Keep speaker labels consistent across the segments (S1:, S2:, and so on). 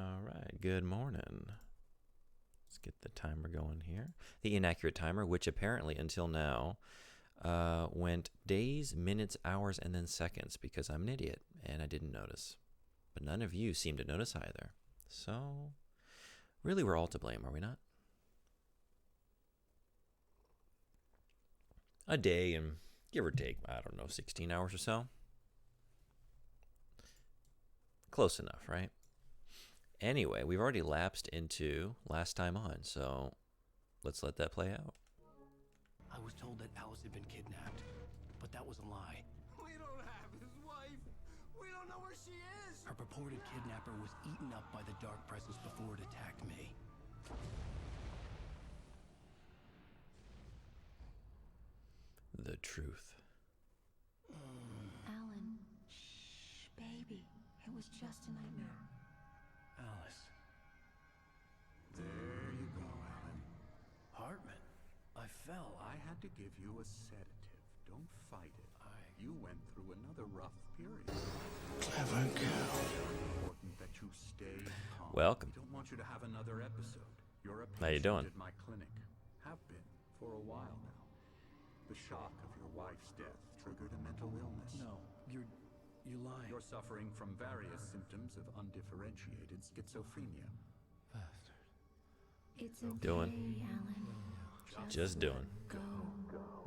S1: All right, good morning. Let's get the timer going here. The inaccurate timer, which apparently until now went days, minutes, hours, and then seconds because I'm an idiot and I didn't notice. But none of you seem to notice either. So, really, we're all to blame, are we not? A day and give or take, 16 hours or so. Close enough, right? Anyway, we've already lapsed into last time on, so let's let that play out.
S2: I was told that Alice had been kidnapped, but that was a lie.
S3: We don't have his wife. We don't know where she is.
S2: Her purported kidnapper was eaten up by the dark presence before it attacked me.
S1: The truth.
S4: Alan, shh, baby. It was just a nightmare.
S2: Alice.
S3: There you go, Alan.
S2: Hartman. I fell.
S3: I had to give you a sedative. Don't fight it. You went through another rough period.
S2: Clever girl.
S3: Important that you stay calm.
S1: Welcome.
S3: We don't want you to have another episode. You're a patient
S1: How you doing?
S3: at my clinic. Have been for a while now. The shock of your wife's death triggered a mental illness.
S2: No, you're lying.
S3: You're suffering from various symptoms of undifferentiated schizophrenia.
S2: Bastard.
S4: It's okay,
S1: Doing.
S4: Alan.
S1: Just doing.
S4: Go.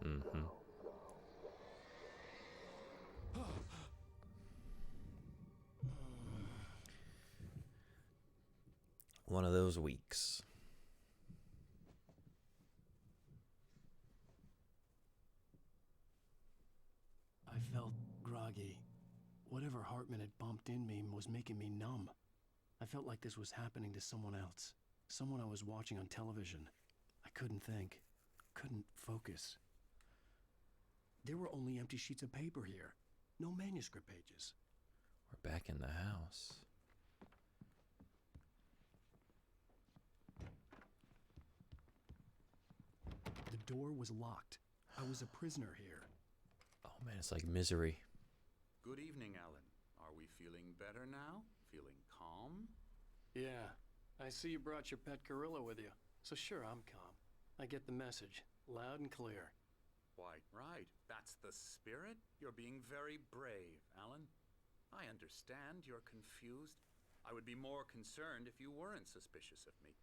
S1: Mm-hmm. One of those weeks.
S2: I felt groggy. Whatever Hartman had bumped in me was making me numb. I felt like this was happening to someone else. Someone I was watching on television. I couldn't think. Couldn't focus. There were only empty sheets of paper here. No manuscript pages.
S1: We're back in the house.
S2: The door was locked. I was a prisoner here.
S1: Oh man, it's like Misery.
S3: Good evening, Alan. Are we feeling better now? Feeling calm?
S2: Yeah, I see you brought your pet gorilla with you. So sure, I'm calm. I get the message, loud and clear.
S3: Why, right. That's the spirit. You're being very brave, Alan. I understand you're confused. I would be more concerned if you weren't suspicious of me.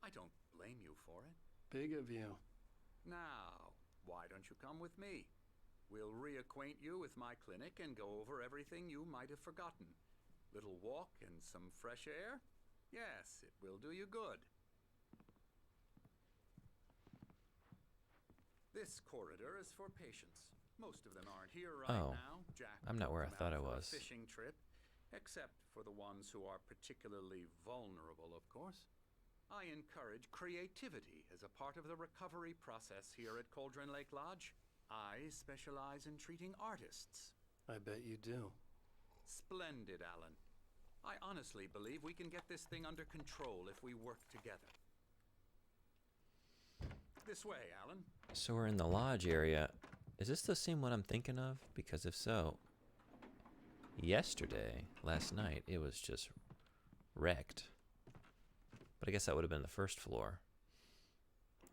S3: I don't blame you for it.
S2: Big of you.
S3: Now, why don't you come with me? We'll reacquaint you with my clinic and go over everything you might have forgotten. Little walk and some fresh air? Yes, it will do you good. This corridor is for patients. Most of them aren't here right
S1: Oh,
S3: now. Jack
S1: I'm not where I
S3: took them
S1: thought
S3: out
S1: I
S3: for a
S1: was.
S3: fishing trip, except for the ones who are particularly vulnerable, of course. I encourage creativity as a part of the recovery process here at Cauldron Lake Lodge. I specialize in treating artists.
S2: I bet you do.
S3: Splendid, Alan. I honestly believe we can get this thing under control if we work together. This way, Alan.
S1: So we're in the lodge area. Is this the same one I'm thinking of? Because if so, last night, it was just wrecked. But I guess that would have been the first floor.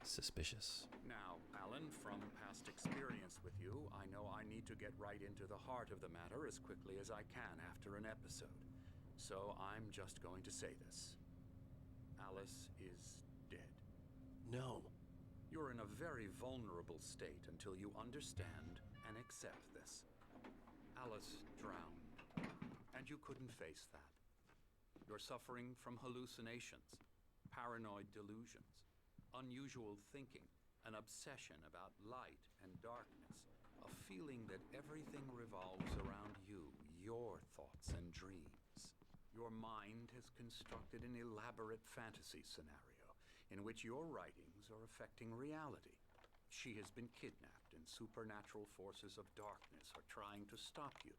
S1: Suspicious.
S3: Now, Alan, from past experience with you, I know I need to get right into the heart of the matter as quickly as I can after an episode. So I'm just going to say this. Alice is dead.
S2: No.
S3: You're in a very vulnerable state until you understand and accept this. Alice drowned, and you couldn't face that. You're suffering from hallucinations, paranoid delusions, unusual thinking, an obsession about light and darkness, a feeling that everything revolves around you, your thoughts and dreams. Your mind has constructed an elaborate fantasy scenario in which your writings are affecting reality. She has been kidnapped and supernatural forces of darkness are trying to stop you.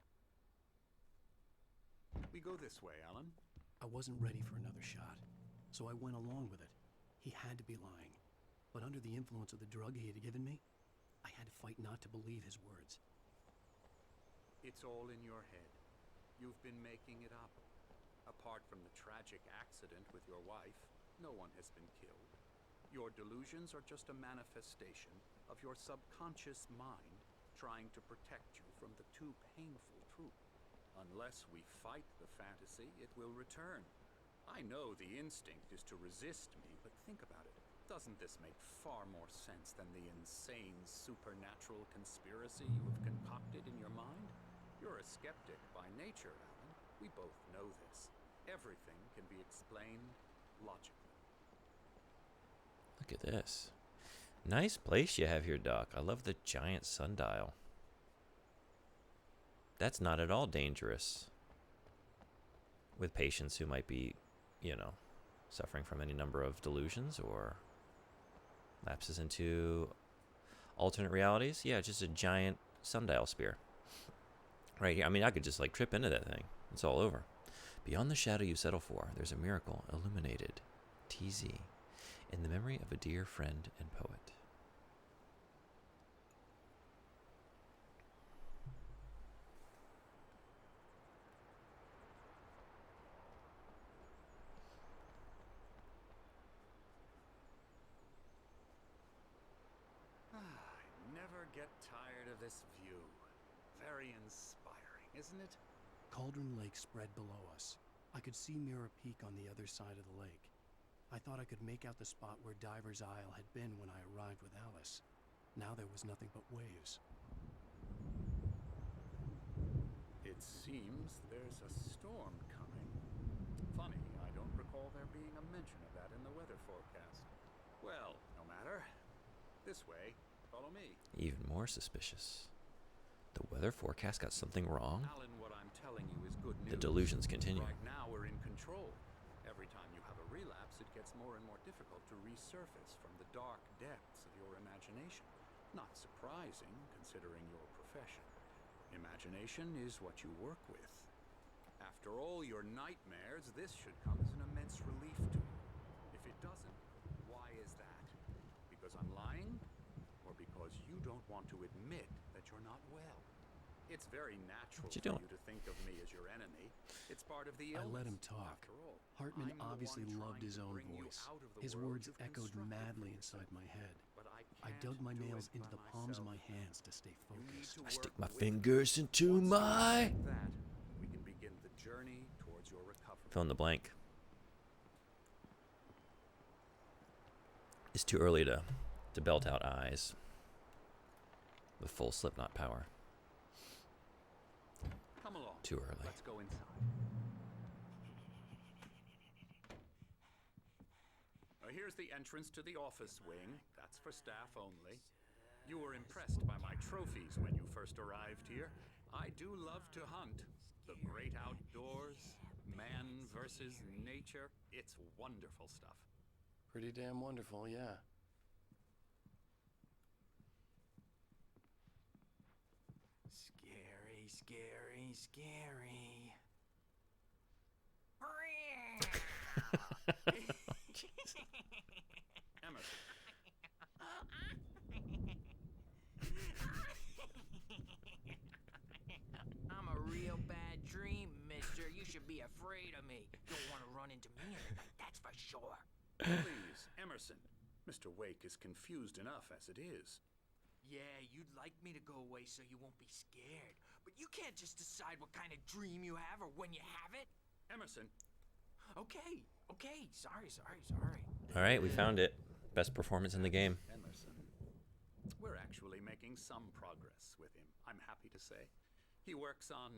S3: We go this way, Alan.
S2: I wasn't ready for another shot, so I went along with it. He had to be lying. But under the influence of the drug he had given me, I had to fight not to believe his words.
S3: It's all in your head. You've been making it up. Apart from the tragic accident with your wife, no one has been killed. Your delusions are just a manifestation of your subconscious mind trying to protect you from the too painful truth. Unless we fight the fantasy, it will return. I know the instinct is to resist me, but think about it. Doesn't this make far more sense than the insane supernatural conspiracy you have concocted in your mind? You're a skeptic by nature, Alan. We both know this. Everything can be explained logically.
S1: Look at this. Nice place you have here, Doc. I love the giant sundial. That's not at all dangerous with patients who might be, suffering from any number of delusions or lapses into alternate realities. Yeah, just a giant sundial spear. Right here. I mean, I could just trip into that thing. It's all over. Beyond the shadow you settle for, there's a miracle illuminated. TZ. In the memory of a dear friend and poet.
S3: I never get tired of this view. Very inspiring, isn't it?
S2: Cauldron Lake spread below us. I could see Mirror Peak on the other side of the lake. I thought I could make out the spot where Diver's Isle had been when I arrived with Alice. Now there was nothing but waves.
S3: It seems there's a storm coming. Funny, I don't recall there being a mention of that in the weather forecast. Well, no matter. This way. Follow me.
S1: Even more suspicious. The weather forecast got something wrong?
S3: Alan, what I'm telling you is good news.
S1: The delusions continue.
S3: Right now we're in control. Every time you have a relapse, it gets more and more difficult to resurface from the dark depths of your imagination. Not surprising, considering your profession. Imagination is what you work with. After all your nightmares, this should come as an immense relief to you. If it doesn't, why is that? Because I'm lying? Or because you don't want to admit that you're not well? It's very natural for you to think of me as your enemy. It's part of the illness.
S2: I let him talk.
S3: After all,
S2: Hartman
S3: I'm the
S2: obviously
S3: one
S2: loved
S3: trying
S2: his
S3: to
S2: own
S3: bring you
S2: voice.
S3: out of the
S2: His
S3: world
S2: words
S3: you've
S2: echoed
S3: constructed
S2: madly
S3: for
S2: inside
S3: yourself.
S2: my head.
S3: But
S2: I
S3: can't
S2: dug my
S3: do
S2: nails
S3: it
S2: into
S3: by
S2: the palms of my
S3: myself.
S2: hands to stay
S3: You need
S2: focused.
S3: to
S1: I stick
S3: work
S1: my
S3: with
S1: fingers
S3: me.
S1: into
S3: Once you
S1: my...
S3: accept that, we can begin the journey towards your recovery.
S1: Fill in the blank. It's too early to belt out eyes with full Slipknot power.
S3: Come along.
S1: Too early.
S3: Let's go inside. Here's the entrance to the office wing. That's for staff only. You were impressed by my trophies when you first arrived here. I do love to hunt. The great outdoors, man versus nature. It's wonderful stuff.
S2: Pretty damn wonderful, yeah.
S5: Scary, scary, scary.
S3: Emerson,
S5: I'm a real bad dream, mister. You should be afraid of me. Don't want to run into me in the night, that's for sure.
S3: please, Emerson. Mr. Wake is confused enough as it is.
S5: Yeah, you'd like me to go away so you won't be scared. But you can't just decide what kind of dream you have or when you have it.
S3: Emerson,
S5: Okay. Sorry.
S1: All right, we found it. Best performance in the game.
S3: Emerson. We're actually making some progress with him, I'm happy to say. He works on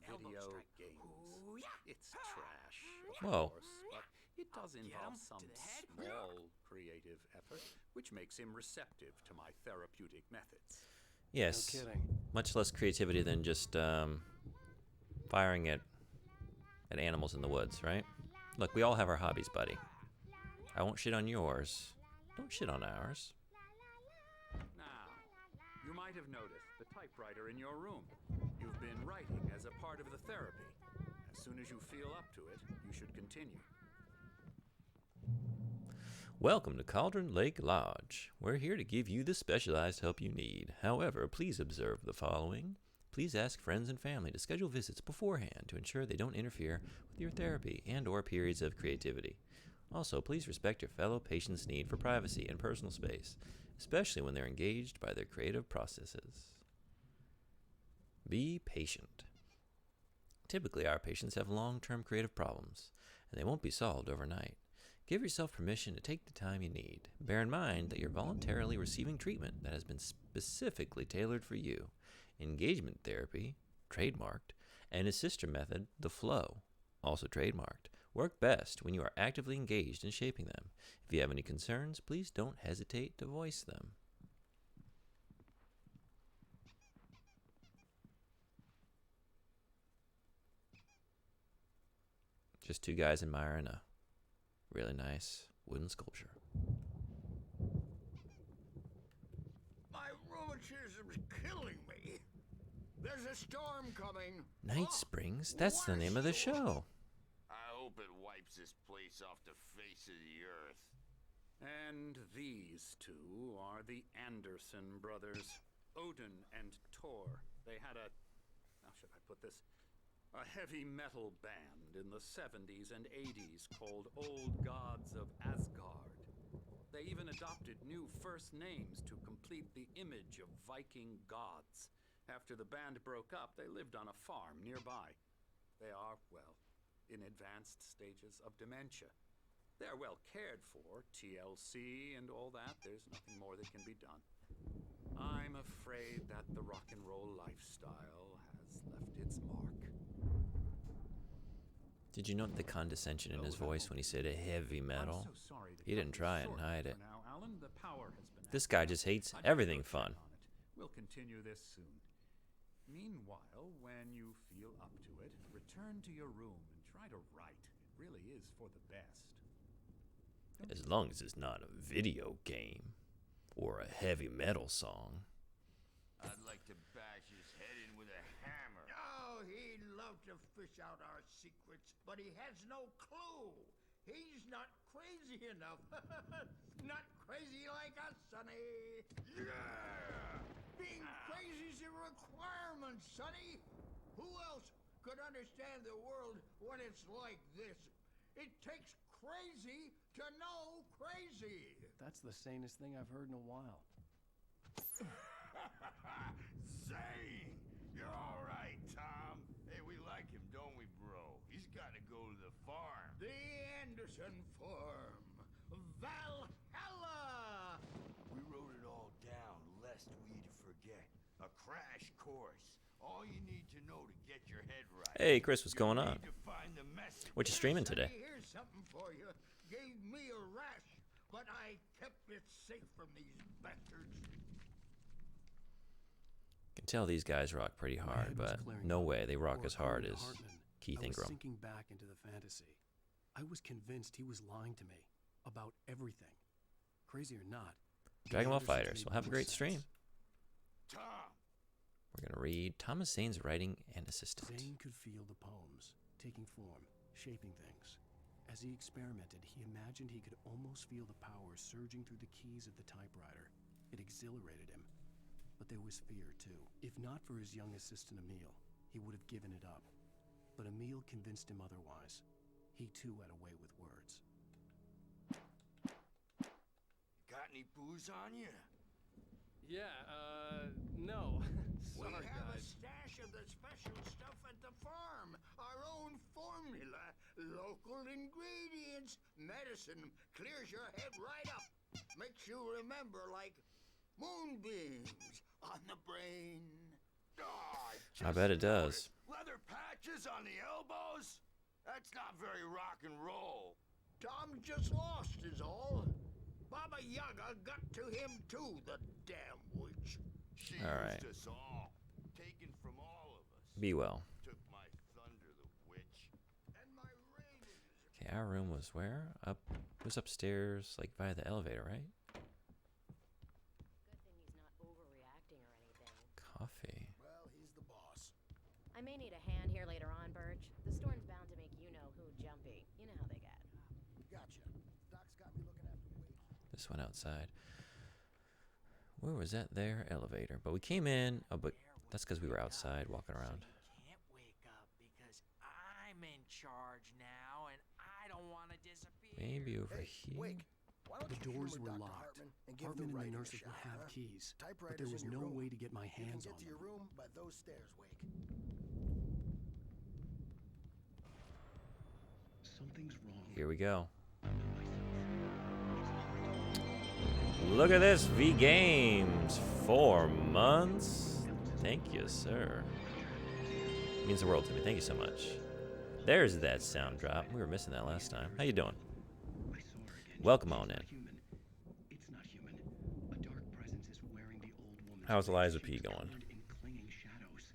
S5: Elbow
S3: video
S5: strike.
S3: games.
S5: Ooh, yeah.
S3: It's trash, of
S1: Whoa.
S3: course, but it does
S5: Get
S3: involve
S5: 'em
S3: some
S5: to the head.
S3: small creative effort, which makes him receptive to my therapeutic methods.
S1: Yes.
S2: No kidding.
S1: Much less creativity than just firing at animals in the woods, right? Look, we all have our hobbies, buddy. I won't shit on yours. Don't shit on ours.
S3: Now, you might have noticed the typewriter in your room. You've been writing as a part of the therapy. As soon as you feel up to it, you should continue.
S1: Welcome to Cauldron Lake Lodge. We're here to give you the specialized help you need. However, please observe the following. Please ask friends and family to schedule visits beforehand to ensure they don't interfere with your therapy and/or periods of creativity. Also, please respect your fellow patient's need for privacy and personal space, especially when they're engaged by their creative processes. Be patient. Typically, our patients have long-term creative problems, and they won't be solved overnight. Give yourself permission to take the time you need. Bear in mind that you're voluntarily receiving treatment that has been specifically tailored for you. Engagement therapy, trademarked, and his sister method, the flow, also trademarked, work best when you are actively engaged in shaping them. If you have any concerns, please don't hesitate to voice them. Just two guys admiring a really nice wooden sculpture.
S6: My rheumatism's killing me. There's a storm coming.
S1: Night Springs? That's the name of the show.
S6: I hope it wipes this place off the face of the earth.
S3: And these two are the Anderson brothers, Odin and Thor. They had how should I put this? A heavy metal band in the 70s and 80s called Old Gods of Asgard. They even adopted new first names to complete the image of Viking gods. After the band broke up, they lived on a farm nearby. They are, well, in advanced stages of dementia. They're well cared for, TLC and all that. There's nothing more that can be done. I'm afraid that the rock and roll lifestyle has left its mark.
S1: Did you note the condescension in his voice when he said a heavy metal?
S3: I'm so sorry to
S1: He didn't
S3: cut you
S1: try and
S3: short
S1: hide
S3: for
S1: it.
S3: now, Alan. The power has been
S1: This guy just hates everything fun.
S3: We'll continue this soon. Meanwhile, when you feel up to it, return to your room and try to write. It really is for the best.
S1: As long as it's not a video game or a heavy metal song.
S6: I'd like to bash his head in with a hammer. Oh, he'd love to fish out our secrets, but he has no clue. He's not crazy enough. Not crazy like us, Sonny. Yeah! Being crazy's a requirement, Sonny. Who else could understand the world when it's like this? It takes crazy to know crazy.
S2: That's the sanest thing I've heard in a while.
S6: Zane! You're all right, Tom. Hey, we like him, don't we, bro? He's got to go to the farm. The Anderson farm. Valhalla! We wrote it all down, lest we'd forget. A crash course. All you need to know to get your head right.
S1: Hey, Chris, what's going
S6: You
S1: on?
S6: need to find the message.
S1: What you streaming today?
S6: Here's something for you. Gave me a rash, but I kept it safe from these bastards.
S1: Can tell these guys rock pretty
S2: My
S1: hard,
S2: head was
S1: but
S2: clearing
S1: no
S2: up.
S1: way they rock
S2: Or
S1: as hard
S2: according
S1: as
S2: to Hartman,
S1: Keith
S2: I was
S1: Ingram.
S2: sinking back into the fantasy. I was convinced he was lying to me about everything. Crazy or not. the
S1: Dragon Ball
S2: Andersons
S1: Fighters.
S2: made
S1: We'll have a
S2: more
S1: great
S2: sense.
S1: stream.
S6: Tom!
S1: We're going to read Thomas Zane's writing and assistant.
S2: Zane could feel the poems, taking form, shaping things. As he experimented, he imagined he could almost feel the power surging through the keys of the typewriter. It exhilarated him. But there was fear, too. If not for his young assistant Emil, he would have given it up. But Emil convinced him otherwise. He, too, had a way with words.
S6: Got any booze on you?
S7: Yeah, no.
S6: We
S7: Sorry,
S6: have a
S7: guys.
S6: stash of the special stuff at the farm. Our own formula. Local ingredients. Medicine clears your head right up. Makes you remember like moonbeams on the brain. Oh,
S1: I bet it does.
S6: Leather patches on the elbows? That's not very rock and roll. Tom just lost is all. Baba Yaga got to him too, the damn witch. She
S1: All right.
S6: used us all, taken from all of us.
S1: Be well.
S6: Took my thunder, the witch. And my ravens.
S1: Okay, our room was where? It was upstairs, like by the elevator, right?
S8: Good thing he's not overreacting or anything.
S1: Coffee.
S6: Well, he's the boss.
S8: I may need a hand here later on, Birch. The storm's bound to make you-know-who jumpy. You know how they get.
S6: Gotcha. Doc's got me looking after Wake.
S1: This one outside. Where was that there? Elevator. But we came in, but That's because we were outside walking around.
S5: You can't wake up because I'm in charge now, and I don't want to disappear.
S1: Maybe over
S6: Hey,
S1: here.
S6: Wake, why don't
S2: The
S6: you
S2: doors
S6: humor
S2: were
S6: Dr.
S2: locked.
S6: Hartman and give
S2: Hartman
S6: the
S2: and the
S6: writing a
S2: nurses
S6: shot,
S2: would have
S6: huh?
S2: keys, but
S6: Typewriter's
S2: there was
S6: in your
S2: no
S6: room.
S2: way to get my
S6: You can
S2: hands
S6: get
S2: on
S6: to your
S2: them.
S6: room by those stairs, Wake.
S2: Something's wrong.
S1: Here we go. Look at this, V Games. 4 months. Thank you, sir. Means the world to me. Thank you so much. There's that sound drop. We were missing that last time. How you doing?
S2: I saw her again.
S1: Welcome on in.
S2: It's not human. A dark presence is wearing the old woman's
S1: How's
S2: face.
S1: Eliza
S2: She
S1: P
S2: was
S1: going?
S2: covered in clinging shadows.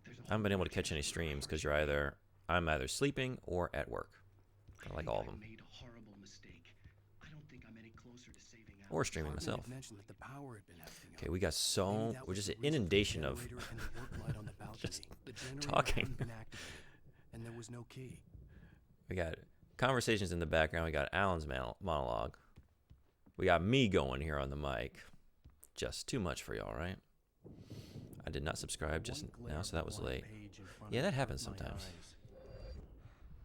S2: There's a
S1: I haven't been able to catch any streams because I'm either sleeping or at work. I like all of them.
S2: made a horrible mistake. I don't think I'm any closer to saving Alice.
S1: Or streaming
S2: Hartman
S1: myself.
S2: had mentioned that the power had been acting up.
S1: Okay, we got
S2: Maybe
S1: so
S2: that
S1: we're
S2: was
S1: just
S2: the
S1: an
S2: reason for the
S1: inundation of
S2: generator and the work light on the balcony.
S1: just
S2: The generator
S1: talking.
S2: hadn't been activated, and there was no key.
S1: We got conversations in the background. We got Alan's monologue. We got me going here on the mic. Just too much for y'all, right? I did not subscribe just now, so that was late. Yeah, that happens sometimes.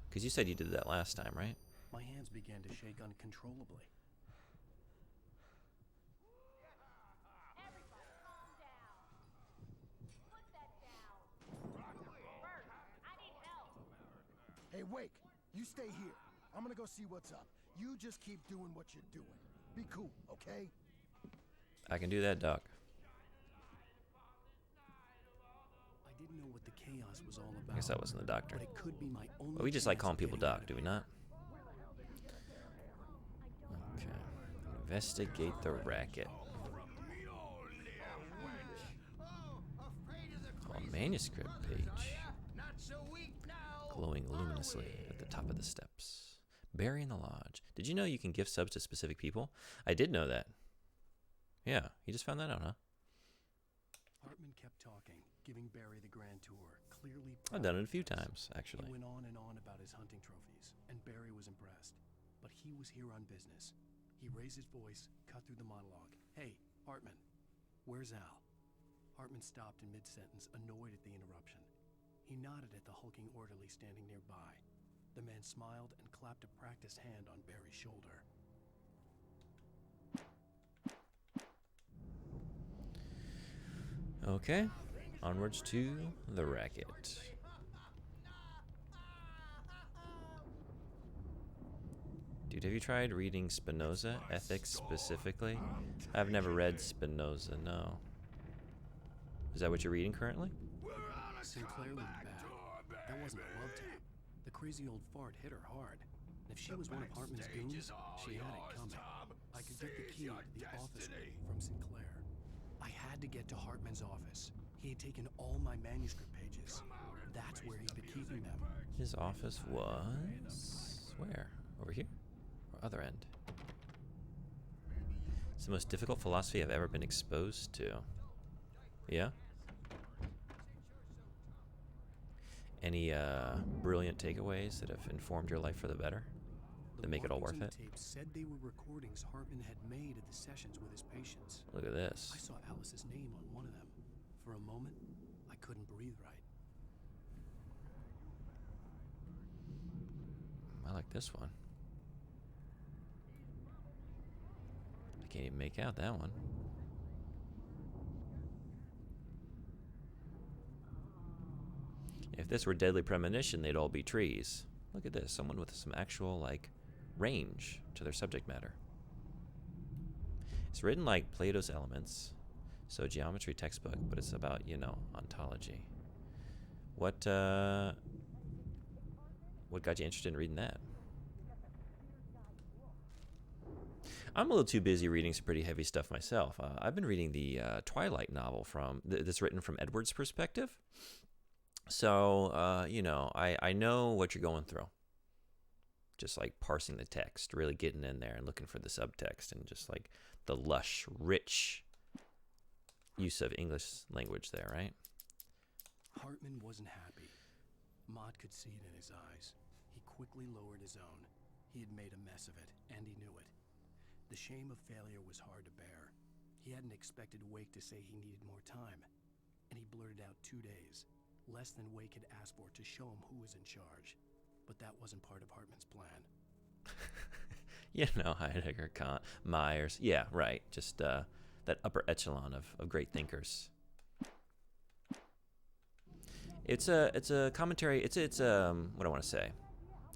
S1: Because you said you did that last time, right?
S2: My hands began to shake uncontrollably.
S8: Everybody calm down. Put that down. Bert, I need help.
S6: Hey, Wake, you stay here. I'm gonna go see what's up. You just keep doing what you're doing. Be cool, okay?
S1: I can do that, Doc.
S2: I didn't know what the chaos was all about.
S1: I guess that wasn't the doctor.
S2: But it could be my only
S1: But we just like
S2: chance
S1: calling
S2: of
S1: people
S2: getting
S1: Doc,
S2: out
S1: do
S2: of
S1: we
S2: here.
S1: not? Okay. Investigate the racket. Oh, manuscript page.
S6: Not so weak now.
S1: Glowing luminously at the top of the steps. Barry in the lodge. Did you know you can gift subs to specific people? I did know that. Yeah, you just found that out, huh?
S2: Hartman kept talking, giving Barry the grand tour, clearly
S1: I've
S2: proud
S1: done it
S2: of
S1: a few
S2: this.
S1: times, actually.
S2: He went on and on about his hunting trophies, and Barry was impressed. But he was here on business. He raised his voice, cut through the monologue. Hey, Hartman, where's Al? Hartman stopped in mid-sentence, annoyed at the interruption. He nodded at the hulking orderly standing nearby. The man smiled and clapped a practiced hand on Barry's shoulder.
S1: Okay, onwards to the racket. Dude, have you tried reading Spinoza, Ethics specifically? I've never read Spinoza, no. Is that what you're reading currently?
S2: Sinclair looked bad. That wasn't a love tap. The crazy old fart hit her hard. And if she was one of Hartman's goons, she had it coming. I could get the key to the office room from Sinclair. I had to get to Hartman's office. He had taken all my manuscript pages. That's where he'd been keeping them.
S1: His office was... where? Over here? Or other end? It's the most difficult philosophy I've ever been exposed to. Yeah? Any brilliant takeaways that have informed your life for the better? That make it all worth it?
S2: The tapes said they were recordings Hartman had made at the sessions with his patients.
S1: Look at this.
S2: I saw Alice's name on one of them. For a moment, I couldn't breathe right.
S1: I like this one. I can't even make out that one. If this were Deadly Premonition, they'd all be trees. Look at this. Someone with some actual, like, range to their subject matter. It's written like Plato's Elements, so a geometry textbook, but it's about, you know, ontology. What got you interested in reading that? I'm a little too busy reading some pretty heavy stuff myself. I've been reading the Twilight novel that's written from Edward's perspective. So, you know, I know what you're going through. Just like parsing the text, really getting in there and looking for the subtext and just like the lush, rich use of English language there, right?
S2: Hartman wasn't happy. Mott could see it in his eyes. He quickly lowered his own. He had made a mess of it, and he knew it. The shame of failure was hard to bear. He hadn't expected Wake to say he needed more time. and he blurted out 2 days, less than Wake had asked for, to show him who was in charge. But that wasn't part of Hartman's plan.
S1: You know, Heidegger, Kant, Myers. Yeah, right. Just that upper echelon of great thinkers. It's a commentary. It's what I want to say,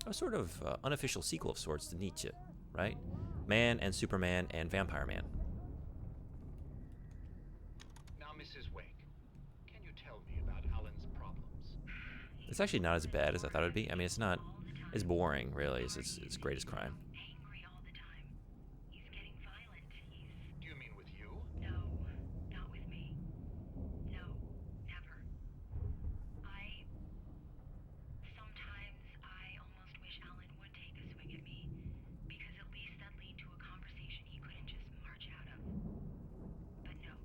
S1: a sort of unofficial sequel of sorts to Nietzsche, right? Man and Superman and Vampire Man.
S9: Now, Mrs. Wake, can you tell me about Alan's problems?
S1: It's actually not as bad as I thought it'd be. I mean, it's not. It's boring, really. It's greatest crime.
S4: Angry all the time. He's getting violent.
S9: Do you mean with you?
S4: No, not with me. No, never. Sometimes I almost wish Alan would take a swing at me, because at least that'd lead to a conversation he couldn't just march out of. But no.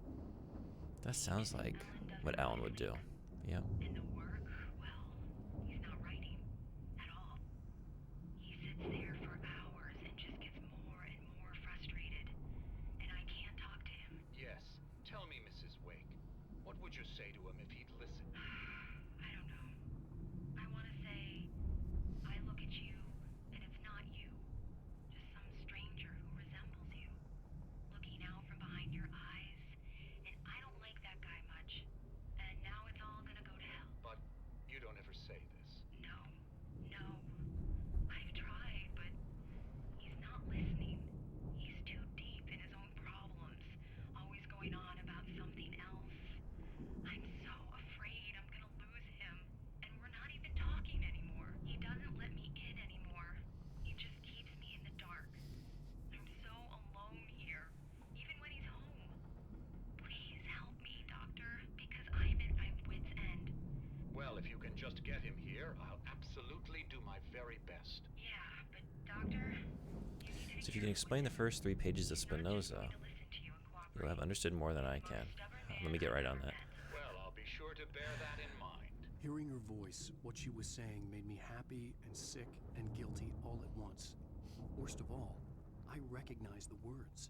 S1: That sounds like what Alan would do. Yep.
S4: And the work, well, he's not writing at all. He sits there for hours and just gets more and more frustrated. And I can't talk to him.
S9: Yes. Tell me, Mrs. Wake, what would you say to him if he'd listen?
S4: I don't know. I want to say, I look at you, and it's not you. Just some stranger who resembles you. Looking out from behind your eyes. And I don't like that guy much. And now it's all gonna go to hell.
S9: But you don't ever say this.
S4: No. No. I've tried, but he's not listening. He's too deep in his own problems. Always going on about something else. I'm so afraid I'm gonna lose him. And we're not even talking anymore. He doesn't let me in anymore. He just keeps me in the dark. I'm so alone here, even when he's home. Please help me, Doctor, because I'm at my wit's end.
S9: Well, if you can just get him here, I'll absolutely do my very best.
S4: Yeah, but Doctor, you need to
S1: So if you can explain the first 3 pages of Spinoza,
S4: listen to you and cooperate.
S1: you'll have understood more than I can. Let me get right on that.
S9: Well, I'll be sure to bear that in mind.
S2: Hearing her voice, what she was saying made me happy and sick and guilty all at once. Worst of all, I recognized the words.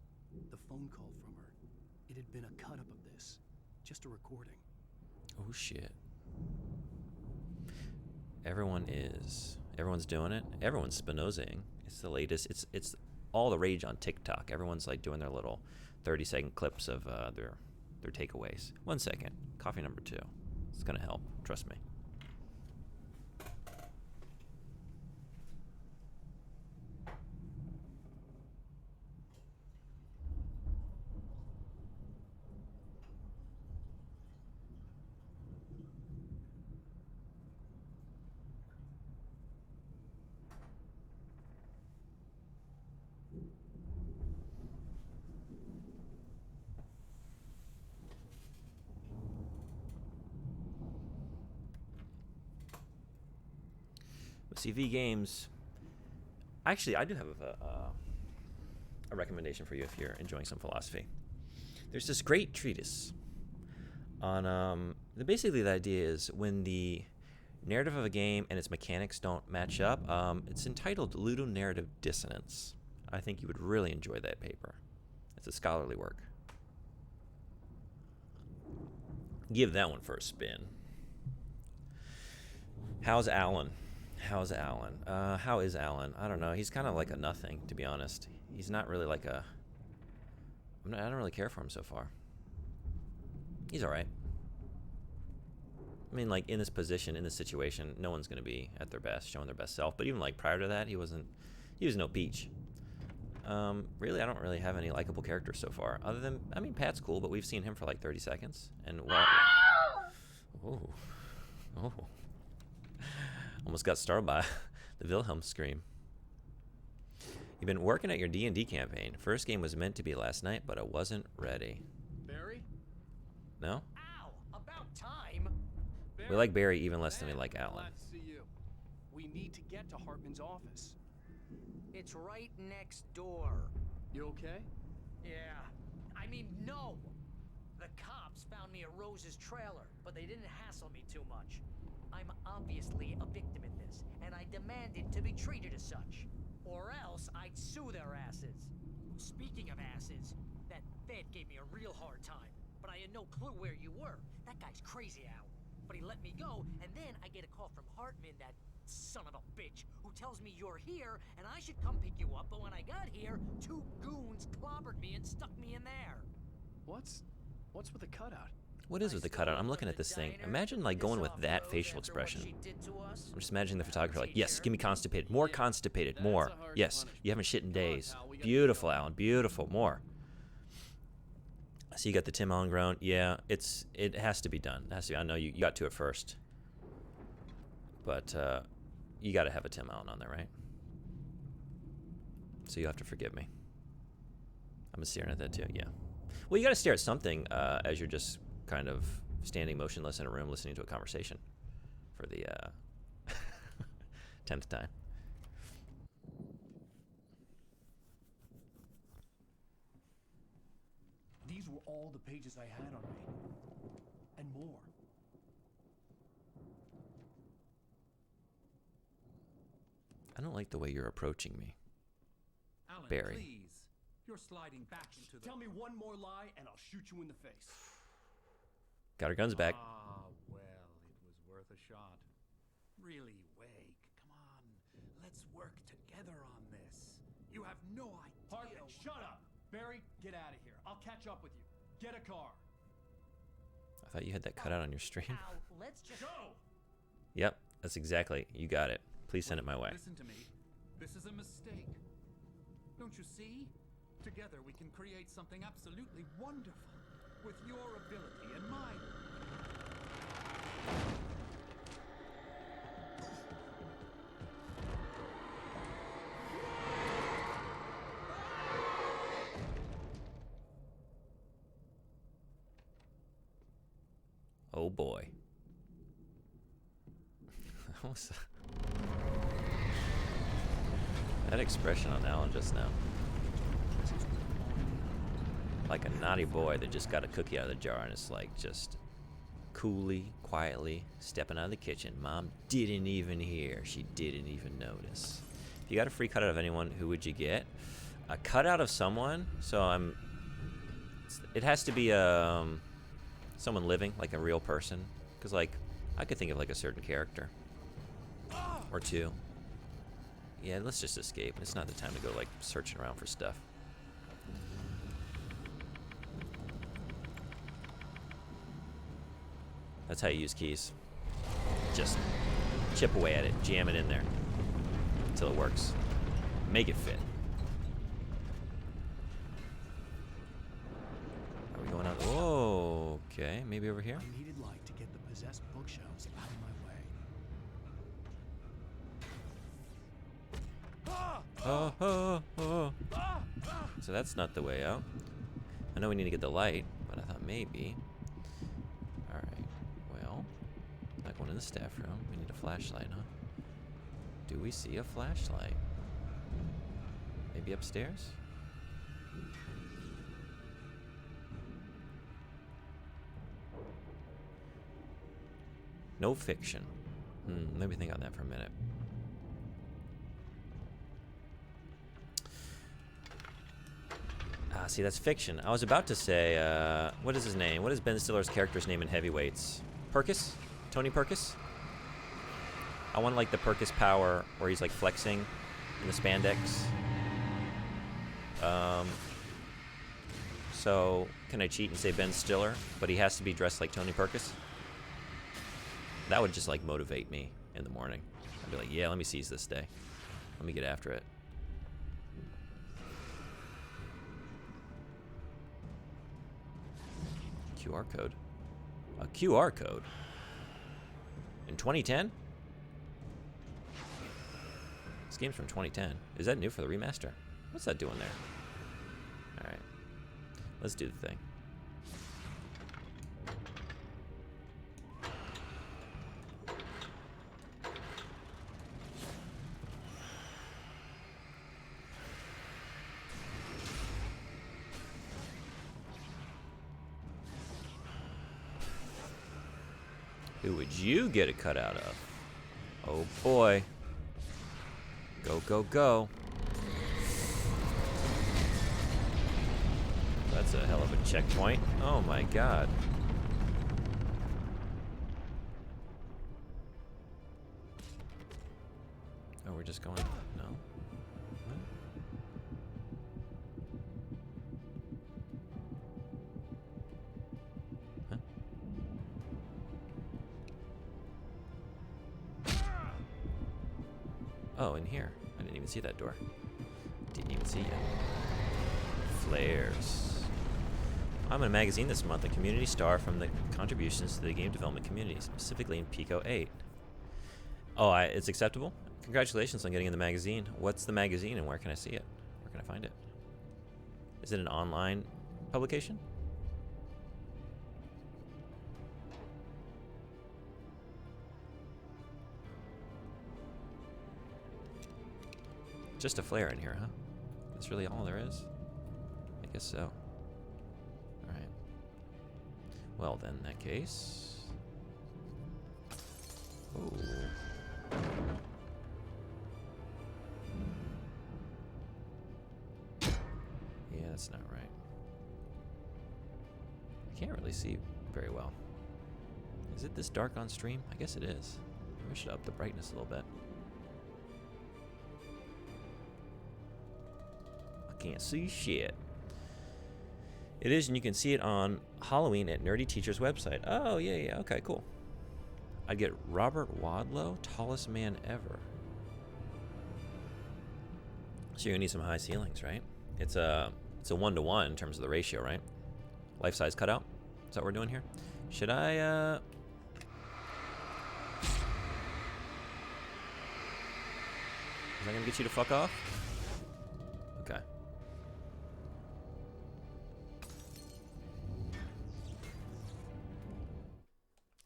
S2: The phone call from her. It had been a cut-up of this. Just a recording.
S1: Oh shit. Everyone's doing it. Everyone's Spinozaing. It's the latest. It's all the rage on TikTok. Everyone's like doing their little 30-second clips of their takeaways. 1 second. Coffee number 2. It's gonna help. Trust me. CV Games. Actually, I do have a recommendation for you if you're enjoying some philosophy. There's this great treatise on basically the idea is when the narrative of a game and its mechanics don't match up. It's entitled Ludonarrative Dissonance. I think you would really enjoy that paper. It's a scholarly work. Give that one for a spin. How's Alan? How is Alan? I don't know. He's kind of like a nothing, to be honest. He's not really like I don't really care for him so far. He's all right. I mean, like, in this position, in this situation, no one's going to be at their best, showing their best self. But even, like, prior to that, he was no peach. Really, I don't really have any likable characters so far. Other than, I mean, Pat's cool, but we've seen him for, like, 30 seconds. And, oh. Almost got startled by the Wilhelm scream. You've been working at your D&D campaign. First game was meant to be last night, but I wasn't ready.
S7: Barry?
S1: No?
S5: Ow! About time!
S1: We like Barry even less than we like Alan.
S7: Glad to see you.
S2: We need to get to Hartman's office.
S5: It's right next door.
S7: You okay?
S5: Yeah. I mean, no! The cops found me at Rose's trailer, but they didn't hassle me too much. I'm obviously a victim in this, and I demanded to be treated as such. Or else I'd sue their asses. Speaking of asses, that Fed gave me a real hard time, but I had no clue where you were. that guy's crazy, Al. But he let me go, and then I get a call from Hartman, that son of a bitch, who tells me you're here, and I should come pick you up, but when I got here, 2 goons clobbered me and stuck me in there.
S2: What's with the cutout?
S1: What is with the cutout? I'm looking at this thing. Imagine like going with that facial expression. I'm just imagining the photographer like, yes, give me constipated, more constipated, more. Yes, you haven't shit in days. Beautiful, Alan, beautiful, more. So you got the Tim Allen groan. Yeah, it has to be done. It has to be. I know you got to it first, but you got to have a Tim Allen on there, right? So you have to forgive me. I'm staring at that too. Yeah. Well, you got to stare at something as you're just kind of standing motionless in a room listening to a conversation for the 10th time.
S2: These were all the pages I had on me. And more.
S1: I don't like the way you're approaching me,
S3: Alan,
S1: Barry.
S3: please. You're sliding back into the...
S2: Tell me one more lie and I'll shoot you in the face.
S1: Got our guns back.
S3: Ah, well, it was worth a shot. Really, Wake, come on. Let's work together on this. You have no idea...
S2: Hartman, shut up! Barry, get out of here. I'll catch up with you. Get a car.
S1: I thought you had that cut out on your stream.
S5: Al, let's just...
S2: Go!
S1: Yep, that's exactly. You got it. Please send it my way.
S3: Listen to me. This is a mistake. Don't you see? Together we can create something absolutely wonderful. With your ability and mine.
S1: Oh boy. That expression on Alan just now. Like a naughty boy that just got a cookie out of the jar and it's like just coolly, quietly stepping out of the kitchen. Mom didn't even hear. She didn't even notice. If you got a free cutout of anyone, who would you get? A cutout of someone? So it has to be someone living, like a real person. Because like, I could think of like a certain character. Or two. Yeah, let's just escape. It's not the time to go like searching around for stuff. That's how you use keys. Just chip away at it, jam it in there until it works. Make it fit. Are we going out? Oh, okay. Maybe over here?
S2: I needed light to get the possessed bookshelves out of my way.
S1: So that's not the way out. I know we need to get the light, but I thought maybe. Alright. Well, not going in the staff room. We need a flashlight, huh? Do we see a flashlight? Maybe upstairs? No fiction. Let me think on that for a minute. See, that's fiction. I was about to say, what is his name? What is Ben Stiller's character's name in Heavyweights? Perkis? Tony Perkis? I want like the Perkis power where he's like flexing in the spandex. So can I cheat and say Ben Stiller, but he has to be dressed like Tony Perkis? That would just like motivate me in the morning. I'd be like, yeah, let me seize this day. Let me get after it. QR code. A QR code? In 2010? This game's from 2010. Is that new for the remaster? What's that doing there? Alright. Let's do the thing. Who would you get a cut out of? Oh boy. Go, go, go. That's a hell of a checkpoint. Oh my god. just going... No? What? Huh? Oh, in here. I didn't even see that door. Didn't even see it. Flares. I'm in a magazine this month, a community star from the contributions to the game development community, specifically in Pico 8. Oh, it's acceptable? Congratulations on getting in the magazine. What's the magazine and where can I see it? Where can I find it? Is it an online publication? Just a flare in here, huh? That's really all there is? I guess so. Alright. Well then, in that case... Ooh. Yeah, that's not right. I can't really see very well. Is it this dark on stream? I guess it is. Maybe I should up the brightness a little bit. I can't see shit. It is, and you can see it on Halloween at Nerdy Teacher's website. Oh, yeah, okay, cool. I'd get Robert Wadlow, tallest man ever. So you're gonna need some high ceilings, right? It's a 1-to-1 in terms of the ratio, right? Life size cutout. Is that what we're doing here? Should I? Is that gonna get you to fuck off? Okay.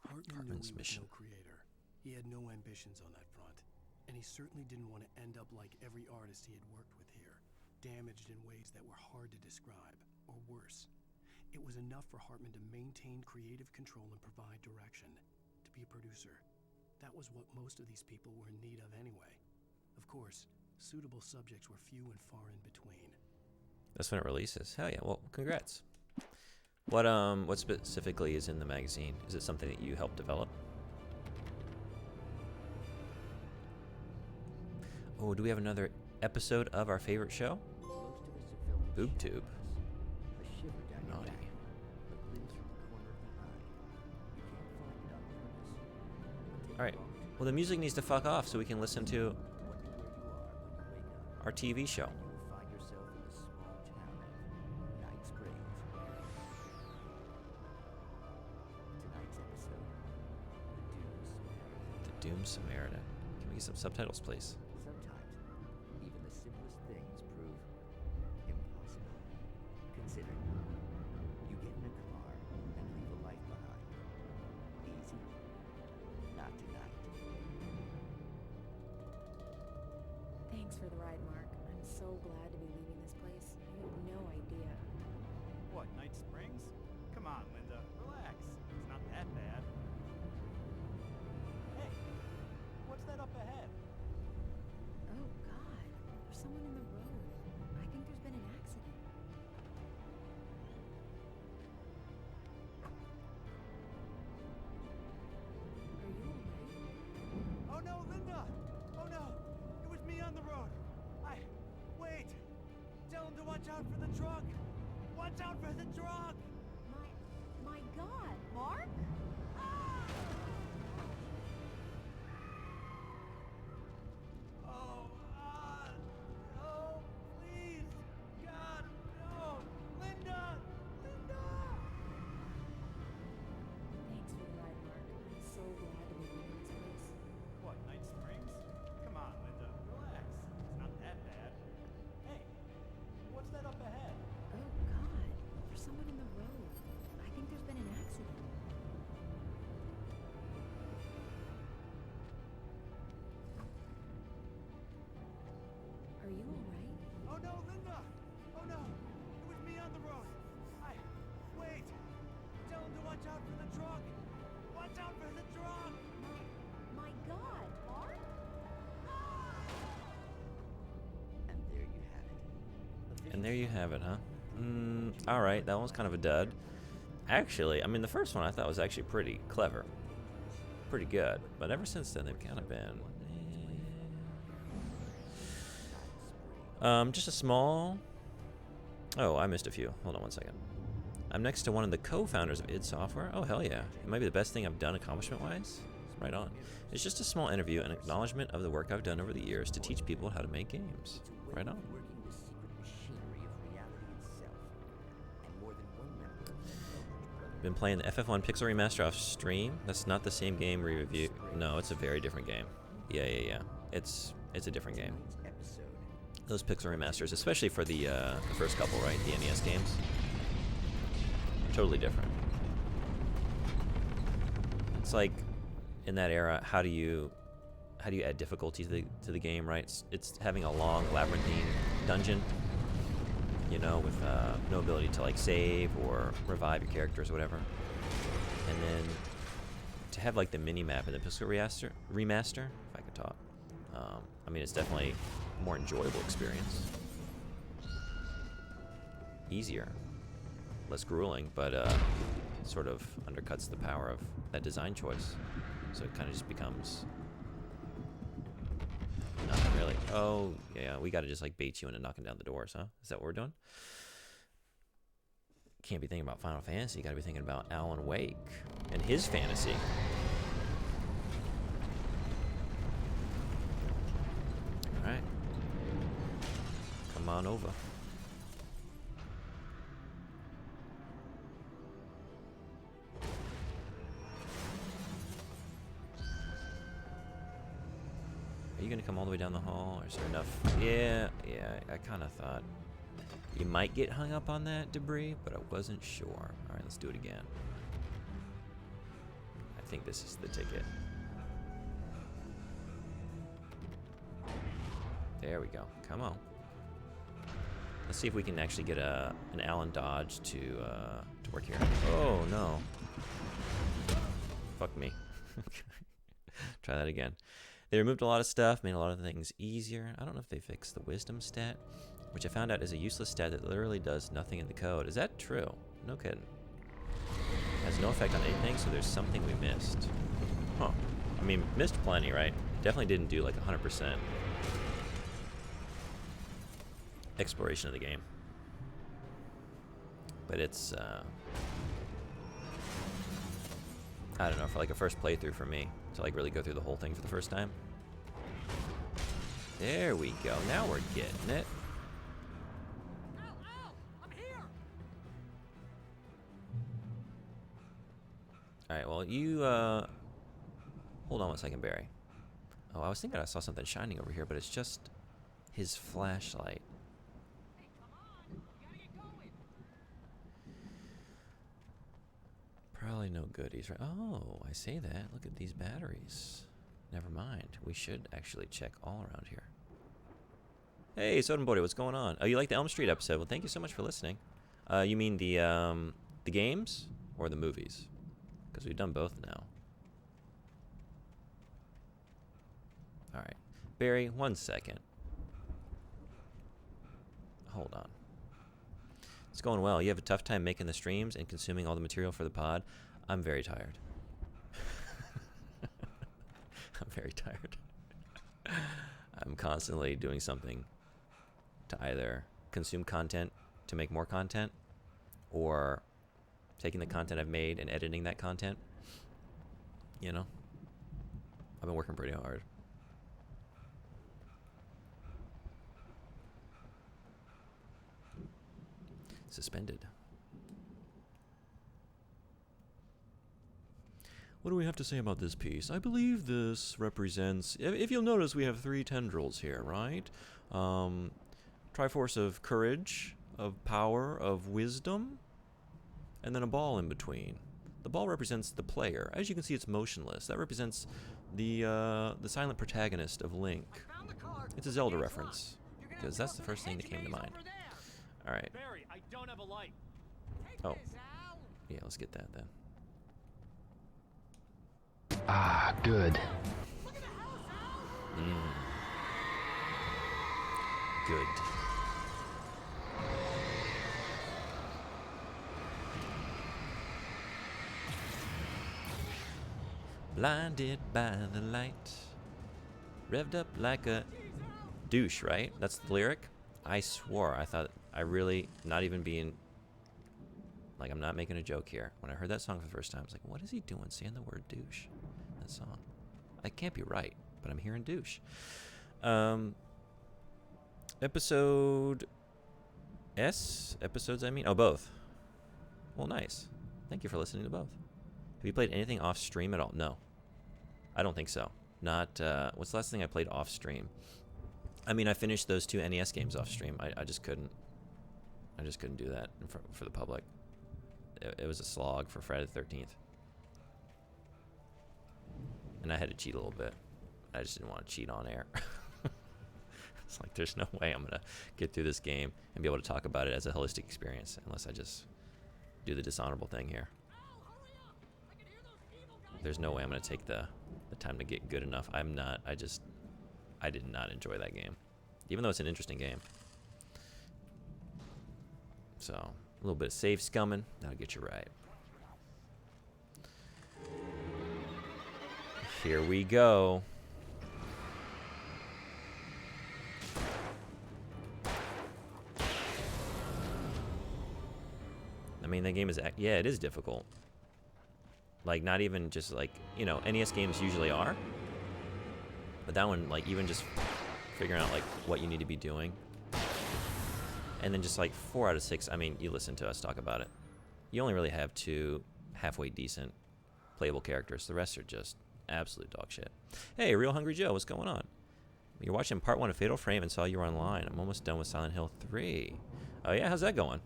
S2: Hartman knew he was
S1: mission.
S2: no creator. He had no ambitions on that front. And he certainly didn't want to end up like every artist he had worked with here, damaged in ways that were hard to describe, or worse. It was enough for Hartman to maintain creative control and provide direction, to be a producer. That was what most of these people were in need of anyway. Of course, suitable subjects were few and far in between.
S1: That's when it releases. Hell yeah! Well, congrats. What specifically is in the magazine? Is it something that you helped develop? Oh, do we have another episode of our favorite show? BoobTube. Naughty. Alright. Well, the music needs to fuck off so we can listen to our TV show. The Doomed Samaritan. Can we get some subtitles, please?
S10: Sometimes, even the simplest things prove impossible. Consider, you get in a car and leave a life behind. Easy? Not tonight.
S8: Thanks for the ride, Mark. I'm so glad to be leaving this place. You have no idea.
S11: What, Night Springs? Come on, Linda. Relax. It's not that bad. Hey, what's that up ahead?
S8: Oh, God. There's someone in the road. I think there's been an accident. Are you alright?
S11: Oh no, Linda! Oh no! It was me on the road! Wait! Tell him to watch out for the truck! Watch out for the truck!
S8: My God, Mark?
S11: Oh, please! God, no! Linda! Linda!
S8: Thanks for the ride, Mark. I'm so glad to be leaving this place.
S11: What, Night Springs? Come on, Linda. Relax. It's not that bad. Hey, what's that up ahead?
S8: Oh, God. There's someone in the road. I think there's been an accident. Are you alright?
S11: Oh no, Linda! Oh no! It was me on the road! Wait! Tell him to watch out for the truck! Watch out for the truck!
S8: My God, Mark?
S10: And there you have it.
S1: And there you have it, huh? Alright, that one's kind of a dud. Actually, I mean, the first one I thought was actually pretty clever. Pretty good. But ever since then, they've kind of been... Just a small... Oh, I missed a few. Hold on one second. I'm next to one of the co-founders of id Software. Oh, hell yeah. It might be the best thing I've done accomplishment-wise. Right on. It's just a small interview and acknowledgement of the work I've done over the years to teach people how to make games. Right on. Been playing the FF1 Pixel Remaster off stream. That's not the same game we review. No, it's a very different game. Yeah. It's a different game. Those Pixel Remasters, especially for the first couple, right? The NES games. Totally different. It's like in that era, how do you add difficulty to the game, right? It's having a long labyrinthine dungeon, you know, with no ability to like save or revive your characters or whatever. And then to have like the mini map in the Pixel remaster, if I could talk. I mean, it's definitely a more enjoyable experience. Easier, less grueling, but sort of undercuts the power of that design choice. So it kind of just becomes nothing really. Oh, yeah, we got to just like bait you into knocking down the doors, huh? Is that what we're doing? Can't be thinking about Final Fantasy. You got to be thinking about Alan Wake and his fantasy. All right. Come on over. Are you gonna come all the way down the hall, or is there enough? Yeah, I kind of thought you might get hung up on that debris, but I wasn't sure. All right, let's do it again. I think this is the ticket. There we go. Come on. Let's see if we can actually get an Allen dodge to work here. Oh no! Fuck me. Try that again. They removed a lot of stuff, made a lot of things easier. I don't know if they fixed the wisdom stat, which I found out is a useless stat that literally does nothing in the code. Is that true? No kidding. Has no effect on anything, so there's something we missed. Huh. I mean, missed plenty, right? Definitely didn't do like 100% exploration of the game. But it's, I don't know, for like a first playthrough for me, to like really go through the whole thing for the first time. There we go. Now we're getting it.
S5: I'm here.
S1: All right, well, you, hold on one second, Barry. Oh, I was thinking I saw something shining over here, but it's just his flashlight.
S5: Hey, come on. You gotta get going.
S1: Probably no goodies, right? Oh, I say that. Look at these batteries. Never mind. We should actually check all around here. Hey, Sodenbody, what's going on? Oh, you like the Elm Street episode? Well, thank you so much for listening. You mean the games or the movies? Because we've done both now. All right. Barry, 1 second. Hold on. It's going well. You have a tough time making the streams and consuming all the material for the pod. I'm very tired. I'm very tired. I'm constantly doing something to either consume content to make more content, or taking the content I've made and editing that content. You know? I've been working pretty hard. Suspended. What do we have to say about this piece? I believe this represents, if you'll notice, we have 3 tendrils here, right? Triforce of courage, of power, of wisdom, and then a ball in between. The ball represents the player. As you can see, it's motionless. That represents the silent protagonist of Link. It's a Zelda reference, because that's the first thing that came to mind. All right.
S7: Barry, I don't have a light.
S1: Oh. Yeah, let's get that then.
S12: Ah, good.
S1: Good. Blinded by the light, revved up like a douche, right? That's the lyric. I swore, I thought, I really, not even being, like, I'm not making a joke here. When I heard that song for the first time, I was like, what is he doing saying the word douche in that song? I can't be right, but I'm hearing douche. Episodes, I mean? Oh, both. Well, nice. Thank you for listening to both. Have you played anything off stream at all? No. I don't think so. Not, what's the last thing I played off stream? I mean, I finished those 2 NES games off stream. I just couldn't. I just couldn't do that for the public. It was a slog for Friday the 13th. And I had to cheat a little bit. I just didn't want to cheat on air. It's like, there's no way I'm going to get through this game and be able to talk about it as a holistic experience unless I just do the dishonorable thing here. There's no way I'm going to take the time to get good enough. I did not enjoy that game, even though it's an interesting game. So, a little bit of save scumming, that'll get you right. Here we go. I mean, that game is, yeah, it is difficult. Like, not even just like, you know, NES games usually are. But that one, like, even just figuring out, like, what you need to be doing. And then just, like, 4 out of 6, I mean, you listen to us talk about it. You only really have 2 halfway decent playable characters. The rest are just absolute dog shit. Hey, Real Hungry Joe, what's going on? You're watching part 1 of Fatal Frame and saw you were online. I'm almost done with Silent Hill 3. Oh, yeah? How's that going?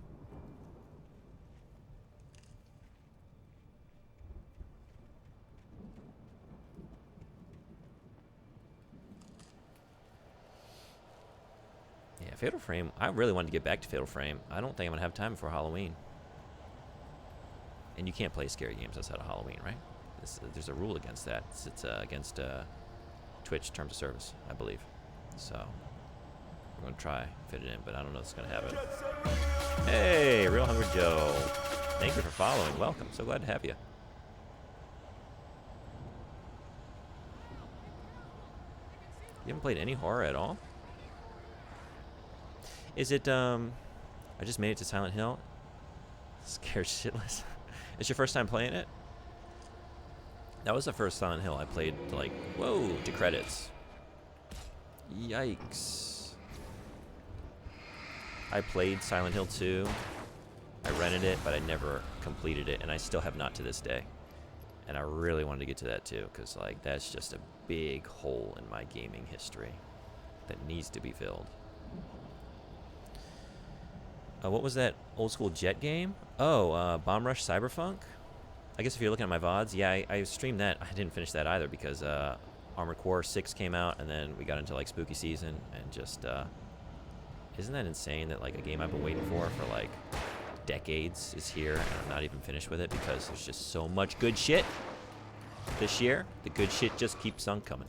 S1: Yeah, Fatal Frame. I really wanted to get back to Fatal Frame. I don't think I'm going to have time before Halloween. And you can't play scary games outside of Halloween, right? There's a rule against that. It's against Twitch terms of service, I believe. So we're going to try fit it in, but I don't know if it's going to happen. Hey, Real Hungry Joe. Thank you for following. Welcome. So glad to have you. You haven't played any horror at all? Is it, I just made it to Silent Hill. Scared shitless. It's your first time playing it? That was the first Silent Hill I played to, like, whoa, to credits. Yikes. I played Silent Hill 2. I rented it, but I never completed it, and I still have not to this day. And I really wanted to get to that too, because, like, that's just a big hole in my gaming history that needs to be filled. What was that old school Jet game? Oh, Bomb Rush Cyberpunk? I guess if you're looking at my VODs, yeah, I streamed that. I didn't finish that either because Armored Core 6 came out, and then we got into, like, spooky season, and just, isn't that insane that, like, a game I've been waiting for, like, decades is here, and I'm not even finished with it because there's just so much good shit this year. The good shit just keeps on coming.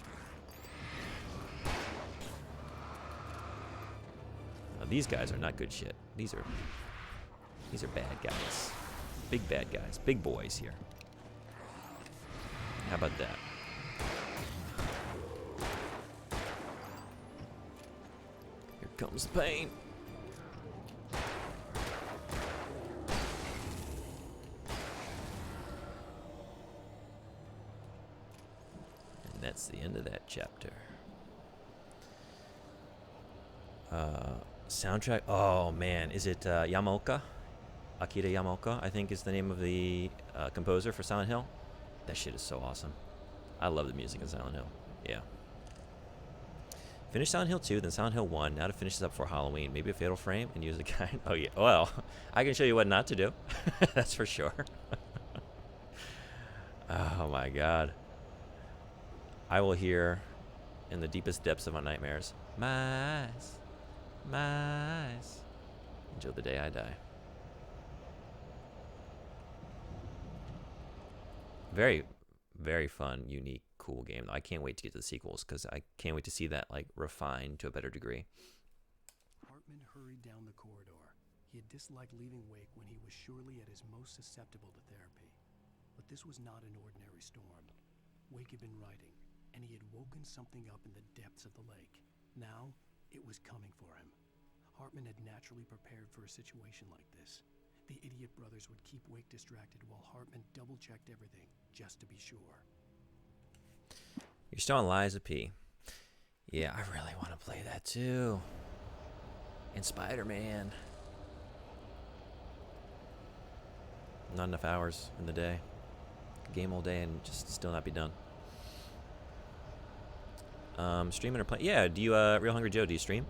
S1: Now, these guys are not good shit. These are bad guys. Big bad guys. Big boys here. How about that? Here comes the pain. And that's the end of that chapter. Soundtrack. Oh man, is it Yamaoka? Akira Yamaoka, I think, is the name of the composer for Silent Hill. That shit is so awesome. I love the music in Silent Hill. Yeah. Finish Silent Hill 2, then Silent Hill 1. Now to finish this up for Halloween. Maybe a Fatal Frame and use a guide. Oh yeah. Well, I can show you what not to do. That's for sure. Oh my god. I will hear in the deepest depths of my nightmares, my eyes, my eyes, until the day I die. Very, very fun, unique, cool game. I can't wait to get to the sequels because I can't wait to see that, like, refined to a better degree.
S2: Hartman hurried down the corridor. He had disliked leaving Wake when he was surely at his most susceptible to therapy. But this was not an ordinary storm. Wake had been writing, and he had woken something up in the depths of the lake. Now, it was coming for him. Hartman had naturally prepared for a situation like this. The idiot brothers would keep Wake distracted while Hartman double-checked everything, just to be sure.
S1: You're still on Lies of P. Yeah, I really want to play that too. And Spider-Man. Not enough hours in the day. Game all day and just still not be done. Streaming or playing? Yeah, do you, Real Hungry Joe, do you stream?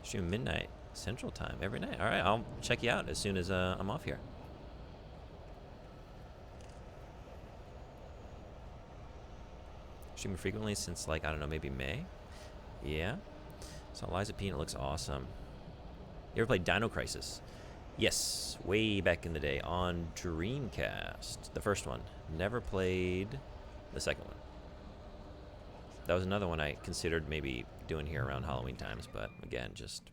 S1: Stream midnight Central Time every night. All right, I'll check you out as soon as I'm off here. Streaming frequently since, like, I don't know, maybe May? Yeah. So Lies of P, it looks awesome. You ever played Dino Crisis? Yes, way back in the day on Dreamcast. The first one. Never played the second one. That was another one I considered maybe doing here around Halloween times, but again, just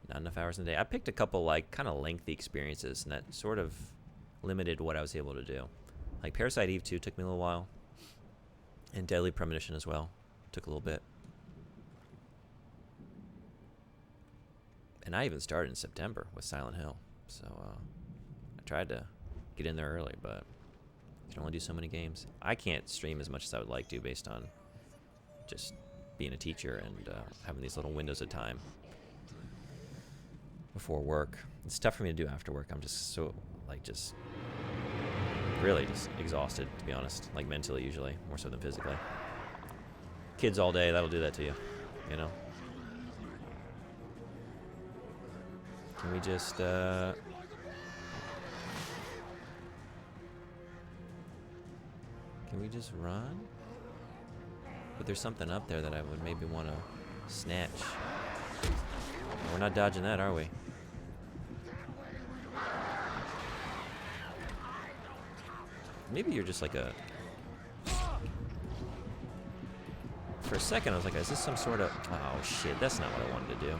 S1: not enough hours in the day. I picked a couple, like, kind of lengthy experiences, and that sort of limited what I was able to do. Like Parasite Eve 2 took me a little while, and Deadly Premonition as well. Took a little bit. And I even started in September with Silent Hill, so I tried to get in there early, but you can only do so many games. I can't stream as much as I would like to based on just being a teacher and having these little windows of time before work. It's tough for me to do after work. I'm just so, like, just really just exhausted, to be honest, like mentally usually, more so than physically. Kids all day, that'll do that to you, you know? Can we just, can we just run? But there's something up there that I would maybe want to snatch. We're not dodging that, are we? Maybe you're just like a... For a second, I was like, is this some sort of... Oh, shit, that's not what I wanted to do.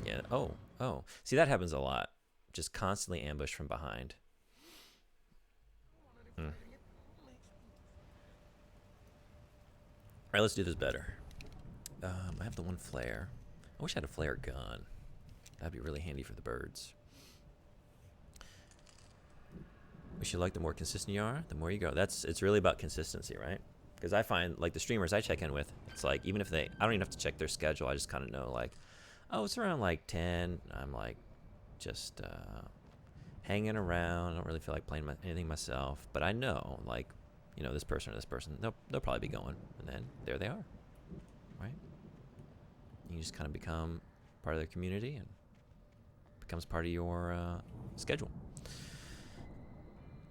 S1: Yeah, oh. See, that happens a lot. Just constantly ambushed from behind. All right, let's do this better. I have the one flare. I wish I had a flare gun. That'd be really handy for the birds. Wish you like the more consistent you are, the more you go. It's really about consistency, right? Because I find, like, the streamers I check in with, it's like, even if I don't even have to check their schedule, I just kind of know, like, oh, it's around like 10. I'm like, just hanging around. I don't really feel like playing anything myself, but I know, like, you know, this person or this person, they'll probably be going, and then there they are, right? You just kind of become part of their community and becomes part of your schedule.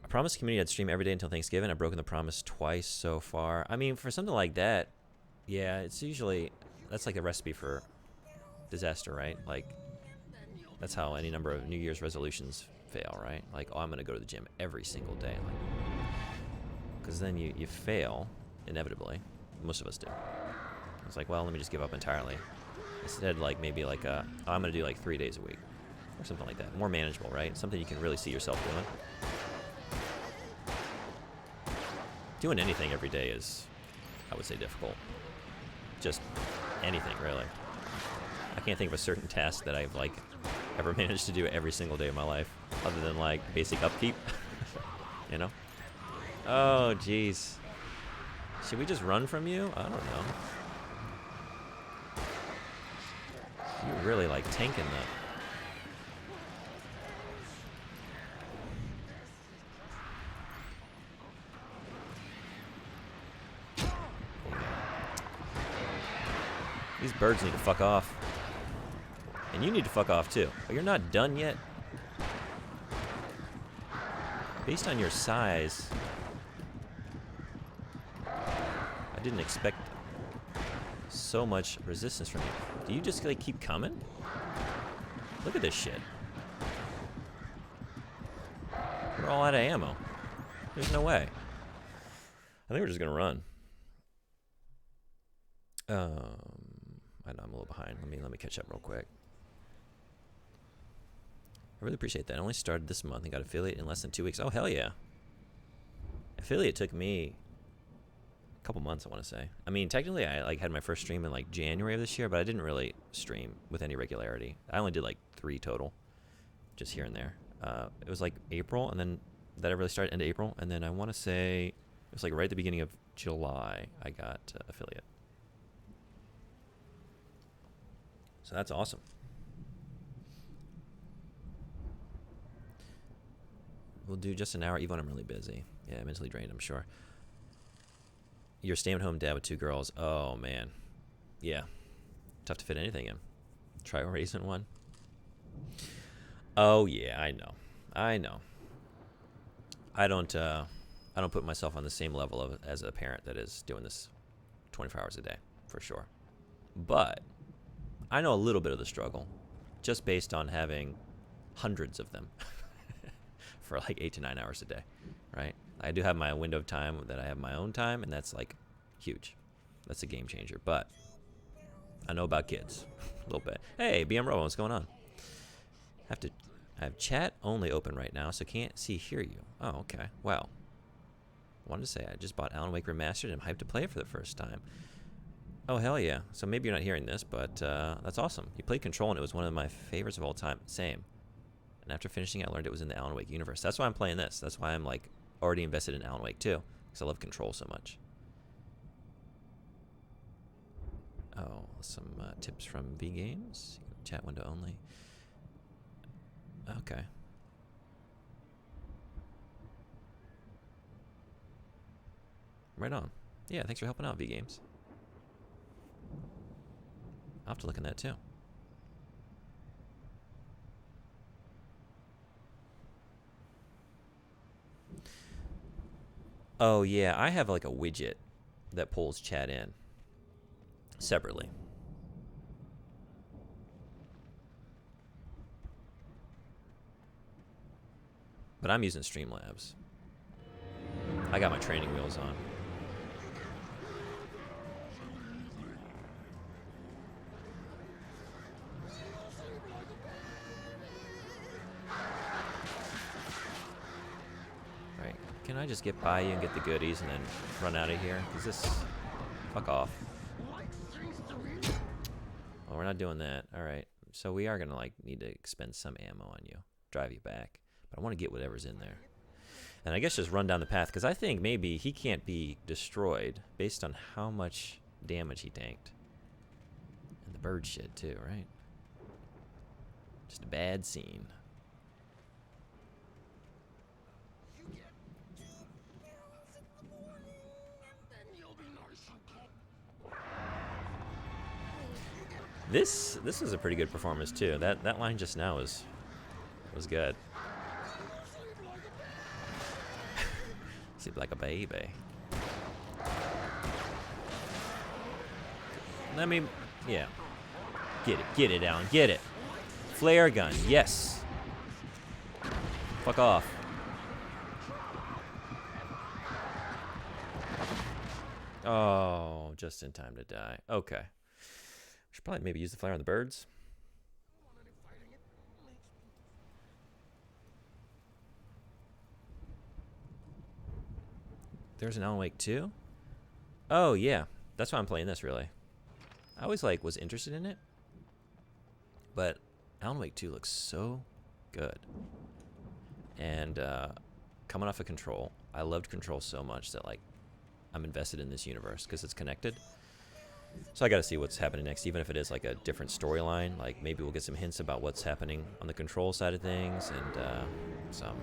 S1: I promised the community I'd stream every day until Thanksgiving. I've broken the promise twice so far. I mean, for something like that, yeah, it's usually, that's like a recipe for disaster, right? Like, that's how any number of New Year's resolutions fail, right? Like, oh, I'm going to go to the gym every single day. Because then you fail, inevitably. Most of us do. It's like, well, let me just give up entirely. Instead, like, maybe like, oh, I'm going to do like 3 days a week. Or something like that. More manageable, right? Something you can really see yourself doing. Doing anything every day is, I would say, difficult. Just anything, really. I can't think of a certain task that I've, like, ever managed to do every single day of my life, other than, like, basic upkeep. You know? Oh, jeez. Should we just run from you? I don't know. You're really, like, tanking that. These birds need to fuck off. And you need to fuck off too. But you're not done yet. Based on your size, I didn't expect so much resistance from you. Do you just, like, keep coming? Look at this shit. We're all out of ammo. There's no way. I think we're just gonna run. I know I'm a little behind. Let me catch up real quick. I really appreciate that. I only started this month and got affiliate in less than 2 weeks. Oh, hell yeah. Affiliate took me a couple months, I want to say. I mean, technically, I like had my first stream in like January of this year, but I didn't really stream with any regularity. I only did like 3 total, just here and there. It was like April, and then that I really started end of April, and then I want to say it was like right at the beginning of July I got affiliate. So that's awesome. We'll do just an hour, even when I'm really busy. Yeah, mentally drained, I'm sure. You're staying home dad with 2 girls. Oh, man. Yeah. Tough to fit anything in. Try raising one. Oh, yeah, I know. I know. I don't put myself on the same level of as a parent that is doing this 24 hours a day, for sure. But I know a little bit of the struggle, just based on having hundreds of them for like 8 to 9 hours a day, right? I do have my window of time that I have my own time, and that's like huge. That's a game changer. But I know about kids a little bit. Hey, BM Robo, what's going on? I have chat only open right now, so can't hear you. Oh, okay. Wow. Wanted to say I just bought Alan Wake Remastered and I'm hyped to play it for the first time. Oh, hell yeah. So maybe you're not hearing this, but that's awesome. You played Control, and it was one of my favorites of all time. Same. And after finishing it, I learned it was in the Alan Wake universe. That's why I'm playing this. That's why I'm like already invested in Alan Wake too, because I love Control so much. Oh, some tips from V Games. Chat window only. Okay. Right on. Yeah, thanks for helping out, V Games. I'll have to look in that too. Oh, yeah, I have like a widget that pulls chat in separately. But I'm using Streamlabs. I got my training wheels on. Right, can I just get by you and get the goodies and then run out of here? Because this... Fuck off. Well, we're not doing that. Alright, so we are going to like need to expend some ammo on you. Drive you back. But I want to get whatever's in there. And I guess just run down the path, because I think maybe he can't be destroyed based on how much damage he tanked. And the bird shit too, right? Just a bad scene. This is a pretty good performance too. That line just now was good. Sleep like a baby. Let me, yeah. Get it, Alan, get it. Flare gun, yes. Fuck off. Oh, just in time to die. Okay. Should probably maybe use the flare on the birds. There's an Alan Wake 2? Oh, yeah. That's why I'm playing this, really. I always, like, was interested in it. But Alan Wake 2 looks so good. And coming off of Control, I loved Control so much that, like, I'm invested in this universe because it's connected. So I got to see what's happening next, even if it is, like, a different storyline. Like, maybe we'll get some hints about what's happening on the Control side of things and some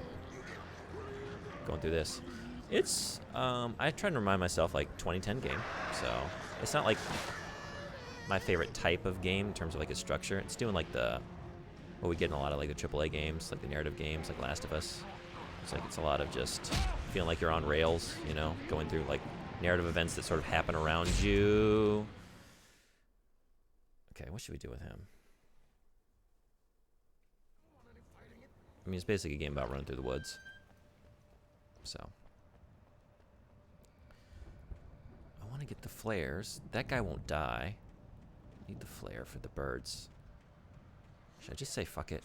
S1: going through this. It's, I try to remind myself, like, 2010 game, so it's not, like, my favorite type of game in terms of, like, its structure. It's doing, like, what we get in a lot of, like, the AAA games, like the narrative games, like Last of Us. It's, like, it's a lot of just feeling like you're on rails, you know, going through, like, narrative events that sort of happen around you. Okay, what should we do with him? I mean, it's basically a game about running through the woods, so... I want to get the flares. That guy won't die. Need the flare for the birds. Should I just say fuck it?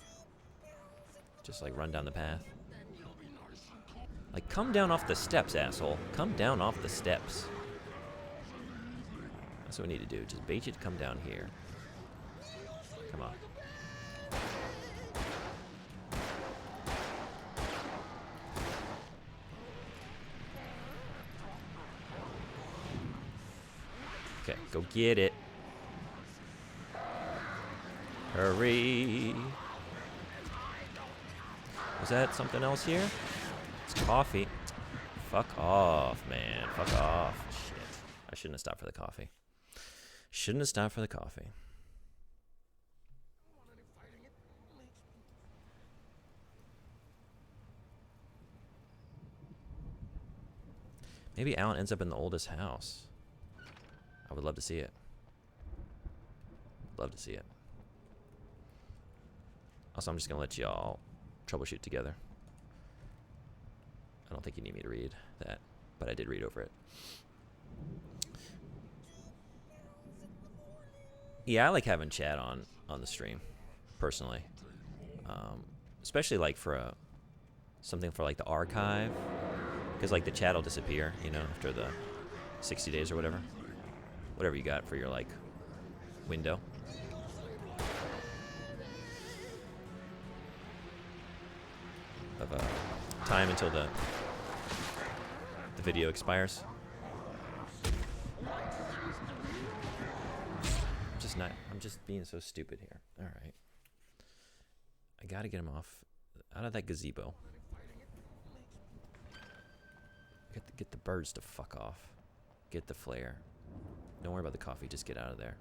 S1: Just like run down the path. Like, come down off the steps, asshole. Come down off the steps. That's what we need to do. Just bait you to come down here. Come on. Okay, go get it. Hurry. Was that something else here? It's coffee. Fuck off, man. Fuck off. Shit. I shouldn't have stopped for the coffee. Shouldn't have stopped for the coffee. Maybe Alan ends up in the oldest house. I would love to see it. Love to see it. Also, I'm just going to let y'all troubleshoot together. I don't think you need me to read that, but I did read over it. Yeah, I like having chat on the stream, personally. Especially like for something for like the archive, because like the chat will disappear, you know, after the 60 days or whatever. Whatever you got for your like window. Of time until the video expires. I'm just being so stupid here. All right. I gotta get him out of that gazebo. Get the birds to fuck off. Get the flare. Don't worry about the coffee. Just get out of there.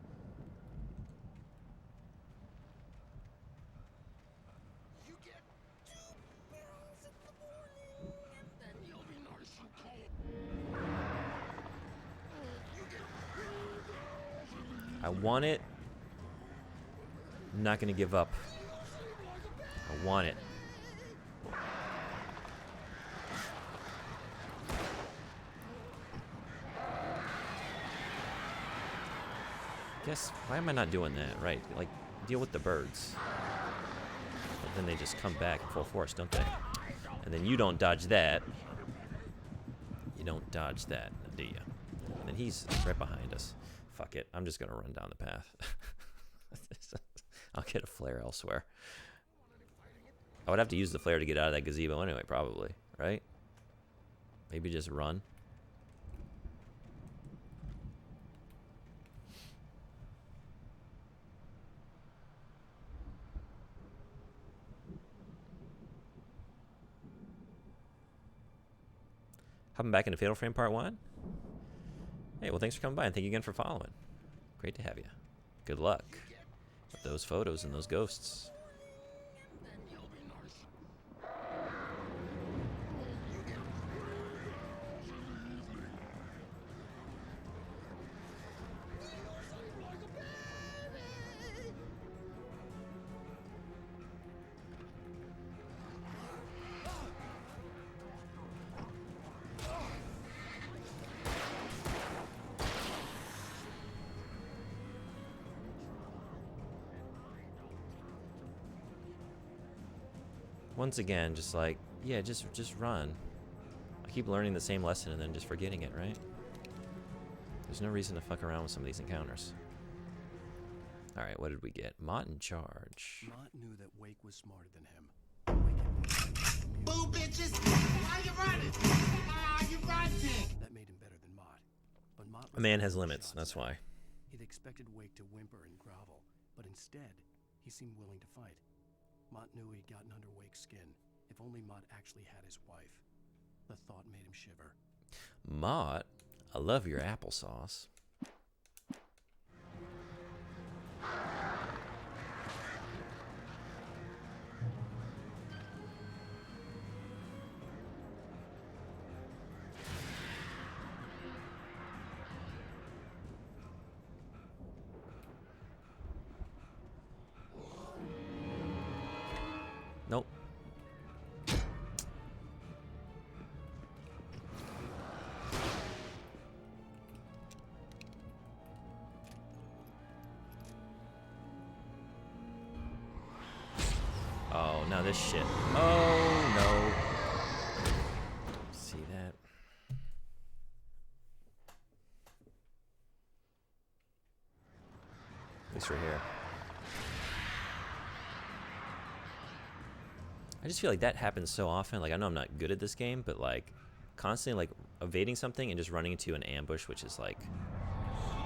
S1: I want it. I'm not gonna give up. I want it. Guess, why am I not doing that? Right, like, deal with the birds. But then they just come back in full force, don't they? And then you don't dodge that. You don't dodge that, do you? And then he's right behind us. Fuck it, I'm just gonna run down the path. I'll get a flare elsewhere. I would have to use the flare to get out of that gazebo anyway, probably, right? Maybe just run. Hopping back into Fatal Frame Part 1? Hey, well, thanks for coming by, and thank you again for following. Great to have you. Good luck with those photos and those ghosts. Once again, just like, yeah, just run. I keep learning the same lesson and then just forgetting it, right? There's no reason to fuck around with some of these encounters. Alright, what did we get? Mott in charge.
S2: Mott knew that Wake was smarter than him.
S6: Boo, bitches! Why you running? Ah, you running!
S2: That made him better than Mott. But Mott
S1: A man has limits, that's why.
S2: He'd expected Wake to whimper and grovel, but instead, he seemed willing to fight. Mott knew he'd gotten under Wake's skin. If only Mott actually had his wife. The thought made him shiver.
S1: Mott, I love your applesauce. Nope. of this shit. Oh, no. See that? At least we're here. I just feel like that happens so often. Like, I know I'm not good at this game, but like constantly like evading something and just running into an ambush, which is like,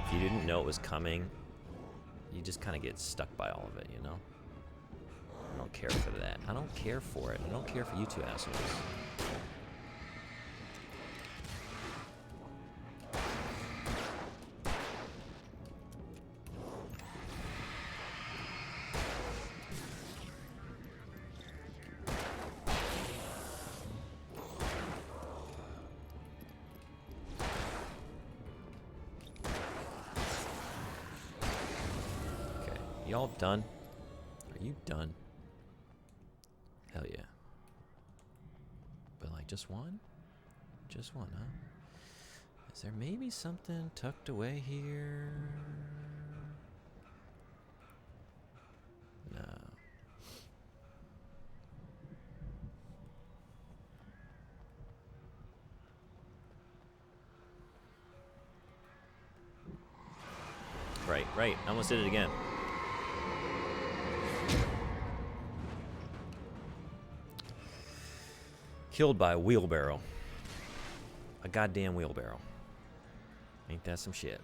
S1: if you didn't know it was coming, you just kind of get stuck by all of it, you know? I don't care for that. I don't care for it. I don't care for you two assholes. Y'all done? Are you done? Hell yeah. But like just one? Just one, huh? Is there maybe something tucked away here? No. Right, right. I almost did it again. Killed by a wheelbarrow. A goddamn wheelbarrow. Ain't that some shit?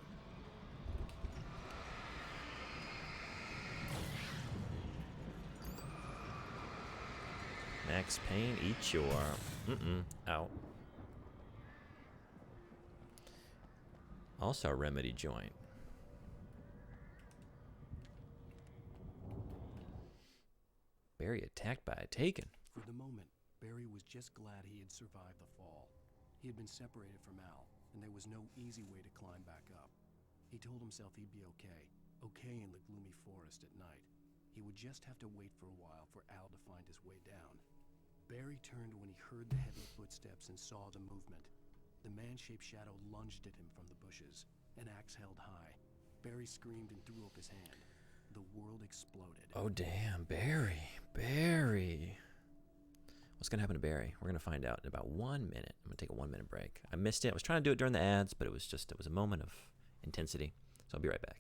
S1: Max Payne, eat your... out. Also a remedy joint. Barry attacked by a Taken.
S2: For the moment, Barry was just glad he had survived the fall. He had been separated from Al, and there was no easy way to climb back up. He told himself he'd be okay, okay in the gloomy forest at night. He would just have to wait for a while for Al to find his way down. Barry turned when he heard the heavy footsteps and saw the movement. The man-shaped shadow lunged at him from the bushes, an axe held high. Barry screamed and threw up his hand. The world exploded.
S1: Oh damn, Barry. Barry. What's gonna happen to Barry? We're gonna find out in about 1 minute. I'm gonna take a 1 minute break. I missed it. I was trying to do it during the ads, but it was a moment of intensity. So I'll be right back.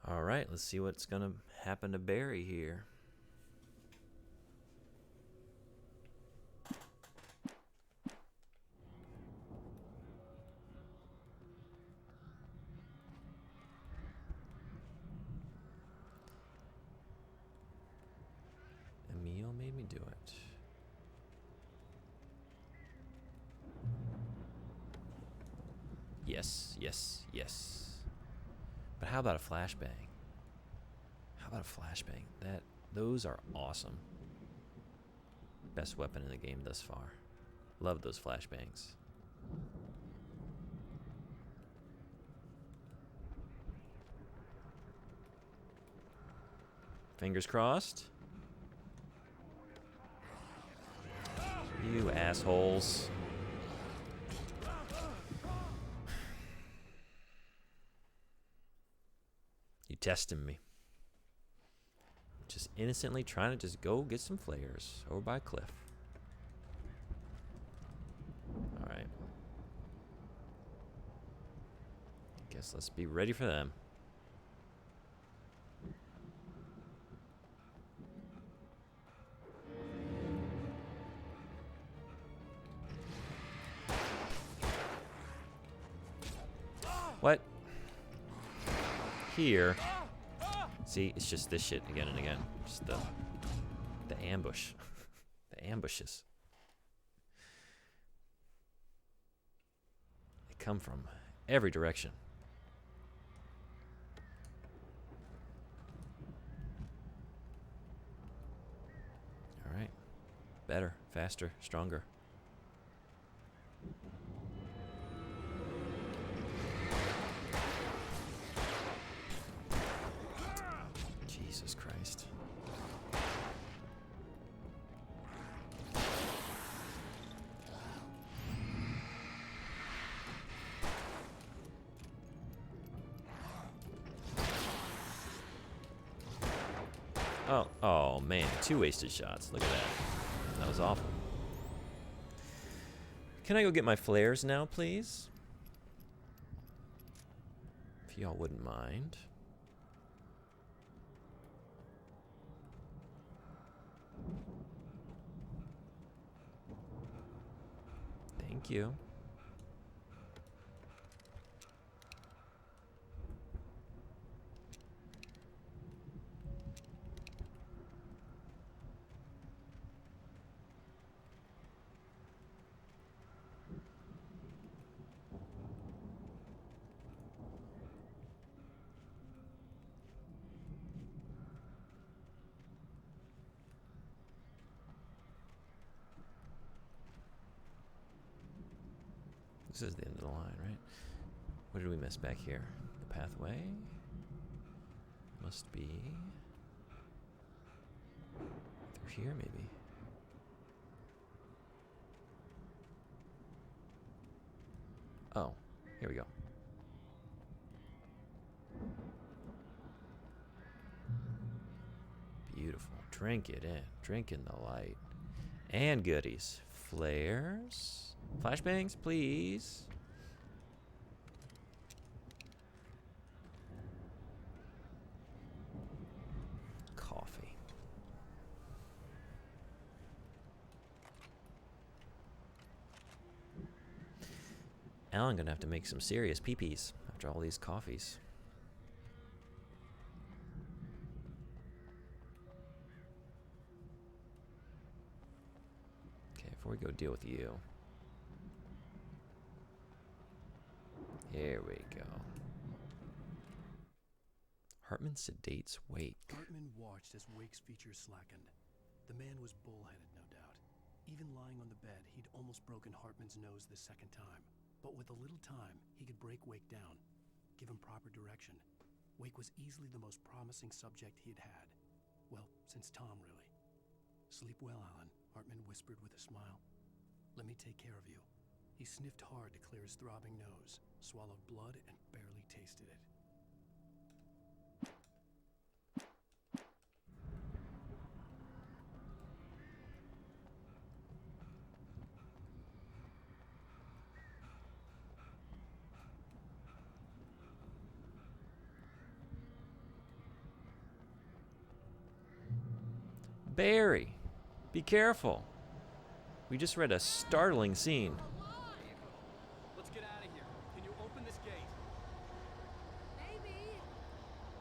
S1: All right, let's see what's gonna happen to Barry here. Emil made me do it. Yes, yes, yes. But how about a flashbang? How about a flashbang? Those are awesome. Best weapon in the game thus far. Love those flashbangs. Fingers crossed. You assholes. You testing me. Just innocently trying to just go get some flares over by a cliff. Alright. Guess let's be ready for them. What? Here. See, it's just this shit again and again. Just the ambush. The ambushes. They come from every direction. All right. Better, faster, stronger. Jesus Christ. Oh man, 2 wasted shots. Look at that. That was awful. Can I go get my flares now, please? If y'all wouldn't mind. Thank you. This is the end of the line, right? What did we miss back here? The pathway? Must be through here, maybe. Oh, here we go. Beautiful. Drink it in. Drink in the light. And goodies. Flares. Flashbangs, please. Coffee. Now I'm gonna have to make some serious pee-pees after all these coffees. Okay, before we go deal with you. Here we go. Hartman sedates Wake.
S2: Hartman watched as Wake's features slackened. The man was bullheaded, no doubt. Even lying on the bed, he'd almost broken Hartman's nose the second time. But with a little time, he could break Wake down, give him proper direction. Wake was easily the most promising subject he'd had. Well, since Tom, really. Sleep well, Alan, Hartman whispered with a smile. Let me take care of you. He sniffed hard to clear his throbbing nose, swallowed blood, and barely tasted it.
S1: Barry, be careful. We just read a startling scene.
S7: Let's get out of here. Can you open this gate?
S5: Maybe.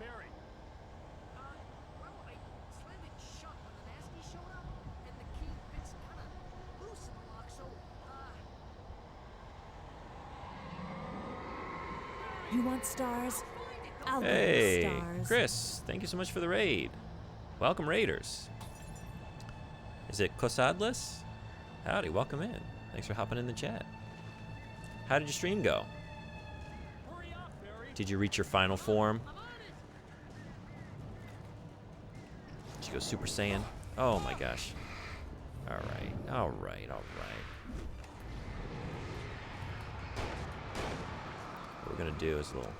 S7: Barry.
S5: Well, I slammed it shut when the nasty showed up, and the key fits kind of loose in the lock, so,
S13: You want stars? I'll give
S1: Hey,
S13: you stars.
S1: Chris, thank you so much for the raid. Welcome, Raiders. Is it Cosadless? Howdy, welcome in. Thanks for hopping in the chat. How did your stream go? Did you reach your final form? Did you go Super Saiyan? Oh my gosh. Alright, alright, alright. What we're gonna do is a little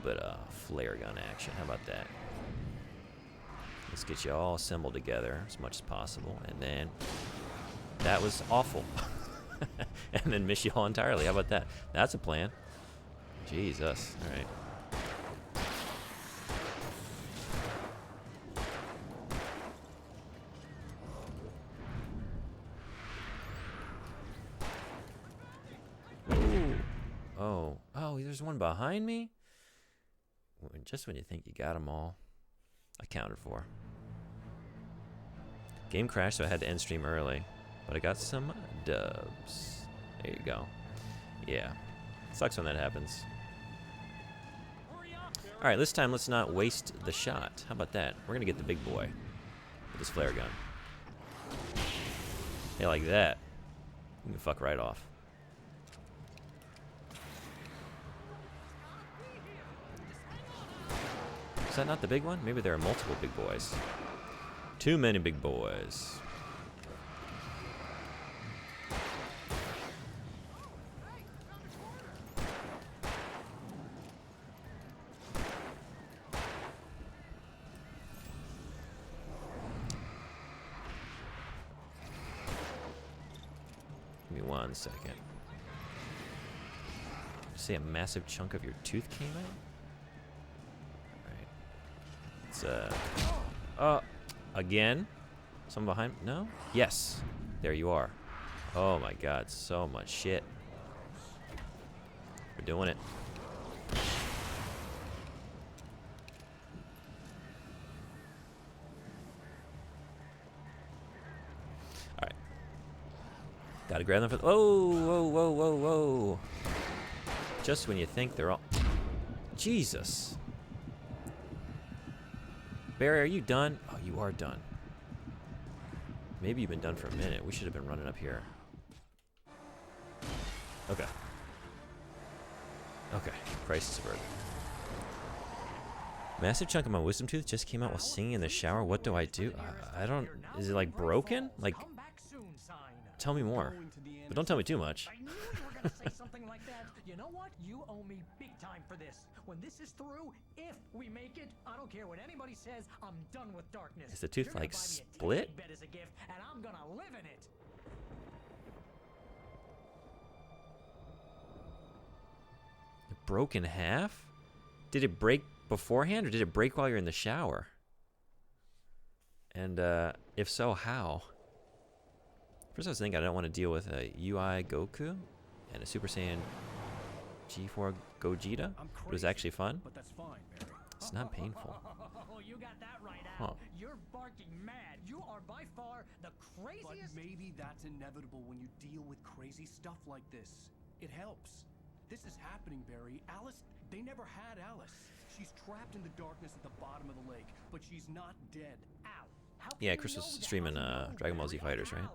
S1: bit of flare gun action. How about that? Let's get you all assembled together as much as possible, and then that was awful. And then miss you all entirely. How about that? That's a plan. Jesus. All right. Ooh. Oh, there's one behind me? Just when you think you got them all. Accounted for. Game crashed, so I had to end stream early. But I got some dubs. There you go. Yeah. Sucks when that happens. Alright, this time let's not waste the shot. How about that? We're gonna get the big boy with this flare gun. Hey, like that. You can fuck right off. Is that not the big one? Maybe there are multiple big boys. Too many big boys. Give me 1 second. Did you say a massive chunk of your tooth came out? Again? Someone behind? No? Yes. There you are. Oh my god, so much shit. We're doing it. Alright. Gotta grab them for. Whoa. Just when you think they're all. Jesus. Barry, are you done? Oh, you are done. Maybe you've been done for a minute. We should have been running up here. Okay. Okay. Crisis averted. Massive chunk of my wisdom tooth just came out while singing in the shower. What do I do? I don't... Is it like broken? Like... Tell me more. But don't tell me too much.
S5: I knew you were gonna say something like that. You know what? You owe me big time for this. When this is through, if we make it, I don't care what anybody says, I'm done with darkness.
S1: Is the tooth like split?
S5: Bed as a gift, and I'm gonna live in it.
S1: It broke in half? Did it break beforehand, or did it break while you're in the shower? And if so, how? First I was thinking I don't want to deal with a UI Goku and a Super Saiyan G4 Gogeta. It was actually fun.
S2: But that's fine, Barry.
S1: It's not painful.
S5: Oh, you got that right, Al.
S1: Huh.
S5: You're barking mad. You are by far the craziest.
S2: But maybe that's inevitable when you deal with crazy stuff like this. It helps. This is happening, Barry. Alice, they never had Alice. She's trapped in the darkness at the bottom of the lake, but she's not dead.
S5: Ow.
S1: Yeah, Chris was streaming Dragon Ball Z Fighters, right?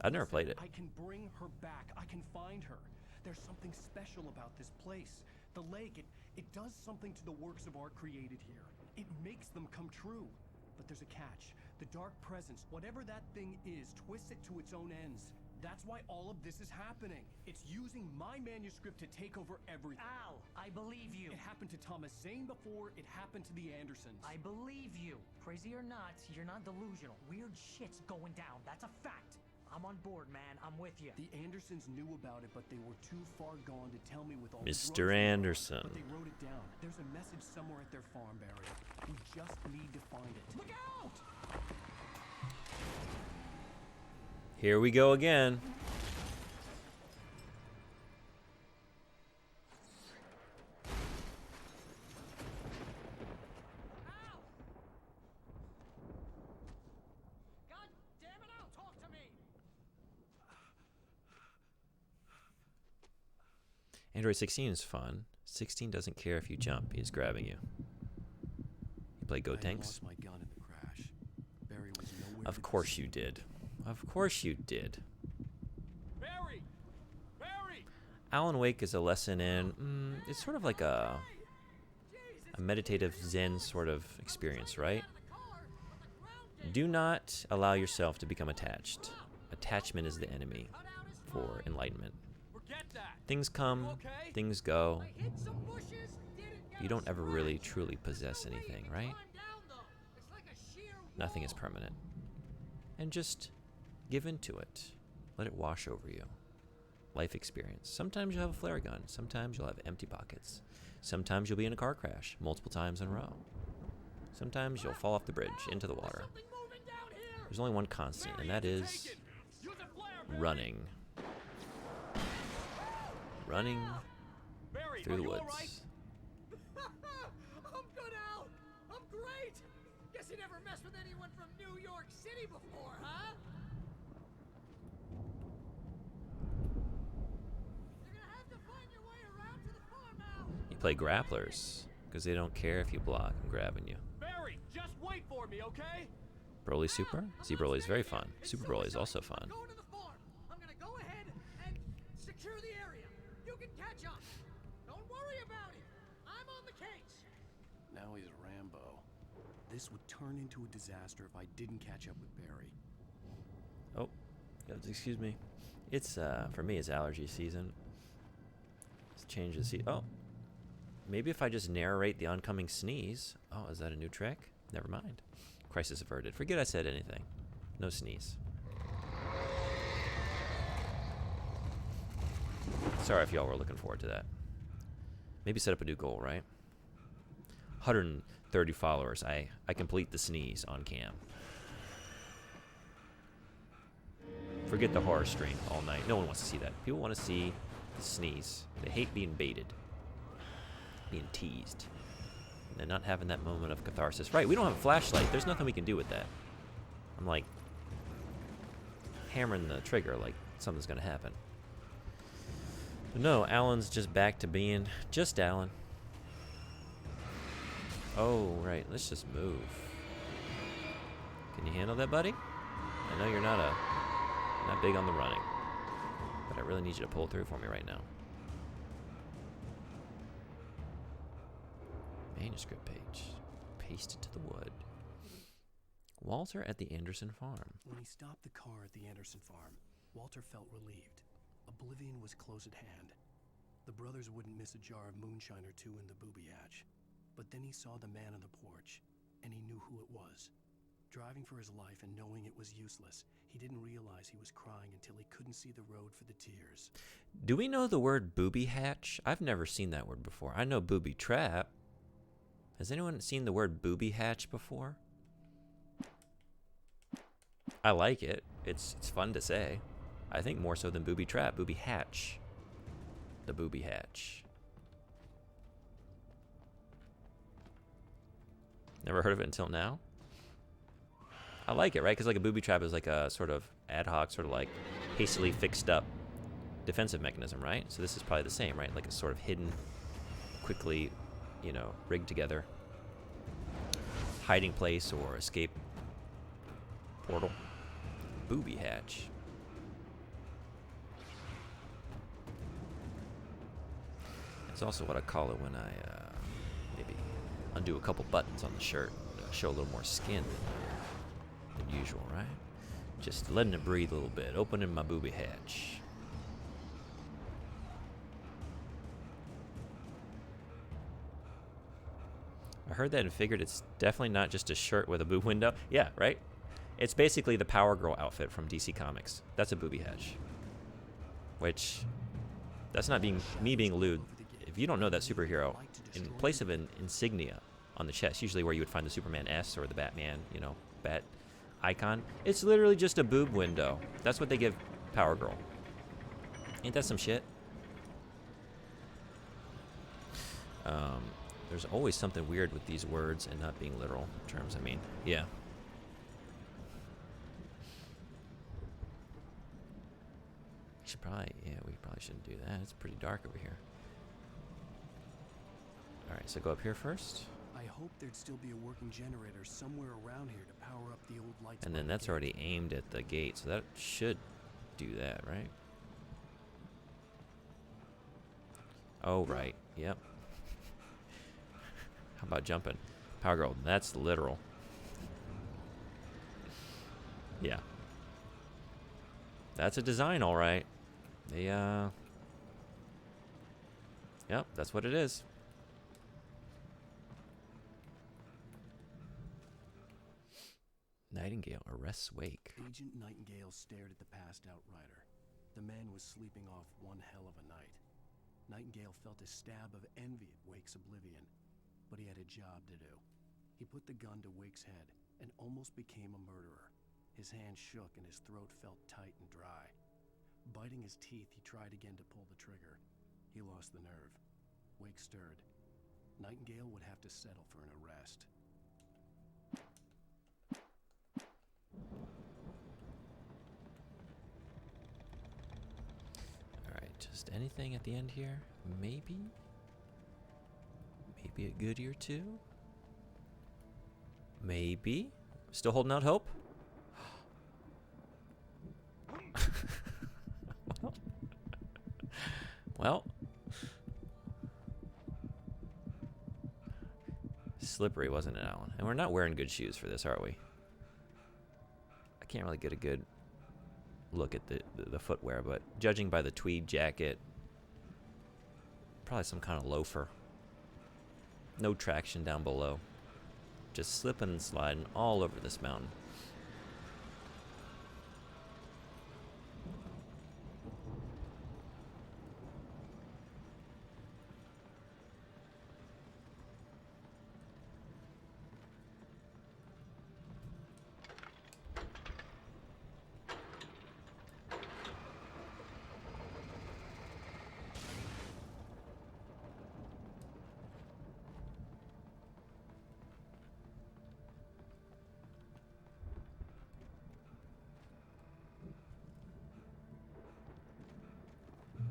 S1: I've never played it.
S2: I can bring her back. I can find her. There's something special about this place. The lake, it does something to the works of art created here. It makes them come true. But there's a catch. The dark presence, whatever that thing is, twists it to its own ends. That's why all of this is happening. It's using my manuscript to take over everything.
S5: Al, I believe you.
S2: It happened to Thomas Zane before it happened to the Andersons.
S5: I believe you. Crazy or not, you're not delusional. Weird shit's going down. That's a fact. I'm on board, man. I'm with you.
S2: The Andersons knew about it, but they were too far gone to tell me with all
S1: Mr. Anderson.
S2: But they wrote it down. There's a message somewhere at their farm, Barry. We just need to find it.
S5: Look out!
S1: Here we go again. Android 16 is fun. 16 doesn't care if you jump. He's grabbing you. You play Go
S2: I had
S1: Tanks?
S2: lost my gun in the crash. Barry was nowhere to
S1: Of
S2: be
S1: course
S2: seen.
S1: you did. Of course you did.
S7: Barry! Barry!
S1: Alan Wake is a lesson in, it's sort of like a meditative Zen sort of experience, right? Do not allow yourself to become attached. Attachment is the enemy for enlightenment.
S7: Forget that.
S1: Things come,
S7: okay?
S1: things go.
S5: I hit some bushes, didn't get
S1: You
S5: a
S1: don't ever really
S5: scratch.
S1: truly possess
S5: No way you
S1: anything,
S5: can
S1: right?
S5: climb down, though. It's like a sheer
S1: Nothing is
S5: wall.
S1: permanent. And just give into it. Let it wash over you. Life experience. Sometimes you'll have a flare gun. Sometimes you'll have empty pockets. Sometimes you'll be in a car crash multiple times in a row. Sometimes you'll fall off the bridge into the water.
S5: Something moving down here.
S1: There's only one constant, and that is
S7: Use a flare, Barry.
S1: running. Running
S7: Barry,
S1: through
S7: are
S1: the
S7: you
S1: woods.
S7: all right?
S5: I'm good, Al. I'm great. Guess you never messed with anyone from New York City before, huh? You're gonna have to find your way around to the farmhouse.
S1: You play grapplers, because they don't care if you block and grabbing you.
S7: Barry, just wait for me, okay?
S1: Broly Super? See, Broly is very fun. Super Broly is also fun.
S5: I'm going to the farm. I'm gonna go ahead and secure the area. You can catch up. Don't worry about it. I'm on the case.
S2: Now he's Rambo. This would turn into a disaster if I didn't catch up with Barry.
S1: Oh, excuse me. It's, for me, it's allergy season. Let's change the seat. Oh, maybe if I just narrate the oncoming sneeze. Oh, is that a new trick? Never mind. Crisis averted. Forget I said anything. No sneeze. Sorry if y'all were looking forward to that. Maybe set up a new goal, right? 130 followers. I complete the sneeze on cam. Forget the horror stream all night. No one wants to see that. People want to see the sneeze. They hate being baited, being teased, and then not having that moment of catharsis. Right, we don't have a flashlight. There's nothing we can do with that. I'm like hammering the trigger like something's going to happen. But no, Alan's just back to being just Alan. Oh, right. Let's just move. Can you handle that, buddy? I know you're not big on the running, but I really need you to pull through for me right now. Manuscript page. Pasted to the wood. Walter at the Anderson farm.
S2: When he stopped the car at the Anderson farm, Walter felt relieved. Oblivion was close at hand. The brothers wouldn't miss a jar of moonshine or two in the booby hatch. But then he saw the man on the porch, and he knew who it was. Driving for his life and knowing it was useless, he didn't realize he was crying until he couldn't see the road for the tears.
S1: Do we know the word booby hatch? I've never seen that word before. I know booby trap. Has anyone seen the word booby hatch before? I like it. It's fun to say. I think more so than booby trap. Booby hatch. The booby hatch. Never heard of it until now? I like it, right? Because like a booby trap is like a sort of ad hoc, sort of like hastily fixed up defensive mechanism, right? So this is probably the same, right? Like a sort of hidden, quickly, you know, rigged together hiding place or escape portal. Booby hatch. It's also what I call it when I maybe undo a couple buttons on the shirt to show a little more skin than usual, right? Just letting it breathe a little bit, opening my booby hatch. I heard that and figured it's definitely not just a shirt with a boob window. Yeah, right? It's basically the Power Girl outfit from DC Comics. That's a booby hatch. Which, that's not me being lewd. If you don't know that superhero, in place of an insignia on the chest, usually where you would find the Superman S or the Batman, you know, bat icon, it's literally just a boob window. That's what they give Power Girl. Ain't that some shit? There's always something weird with these words and not being literal terms, I mean. Yeah. We probably shouldn't do that. It's pretty dark over here. Alright, so go up here first.
S2: I hoped there'd still be a working generator somewhere around here to power up the old lights.
S1: And
S2: by
S1: then
S2: the
S1: that's
S2: gate.
S1: already aimed at the gate, so that should do that, right? Oh, right. Yep. How about jumping? Power Girl, that's literal. Yeah. That's a design, all right. They, yep, that's what it is. Nightingale arrests Wake.
S2: Agent Nightingale stared at the passed out rider. The man was sleeping off one hell of a night. Nightingale felt a stab of envy at Wake's oblivion, but he had a job to do. He put the gun to Wake's head and almost became a murderer. His hand shook and his throat felt tight and dry. Biting his teeth, he tried again to pull the trigger. He lost the nerve. Wake stirred. Nightingale would have to settle for an arrest.
S1: Just anything at the end here? Maybe? Maybe a goodie or two? Maybe? Still holding out hope? Well. Slippery, wasn't it, Alan? And we're not wearing good shoes for this, are we? I can't really get a good look at the footwear, but judging by the tweed jacket, probably some kind of loafer. No traction down below. Just slipping and sliding all over this mountain.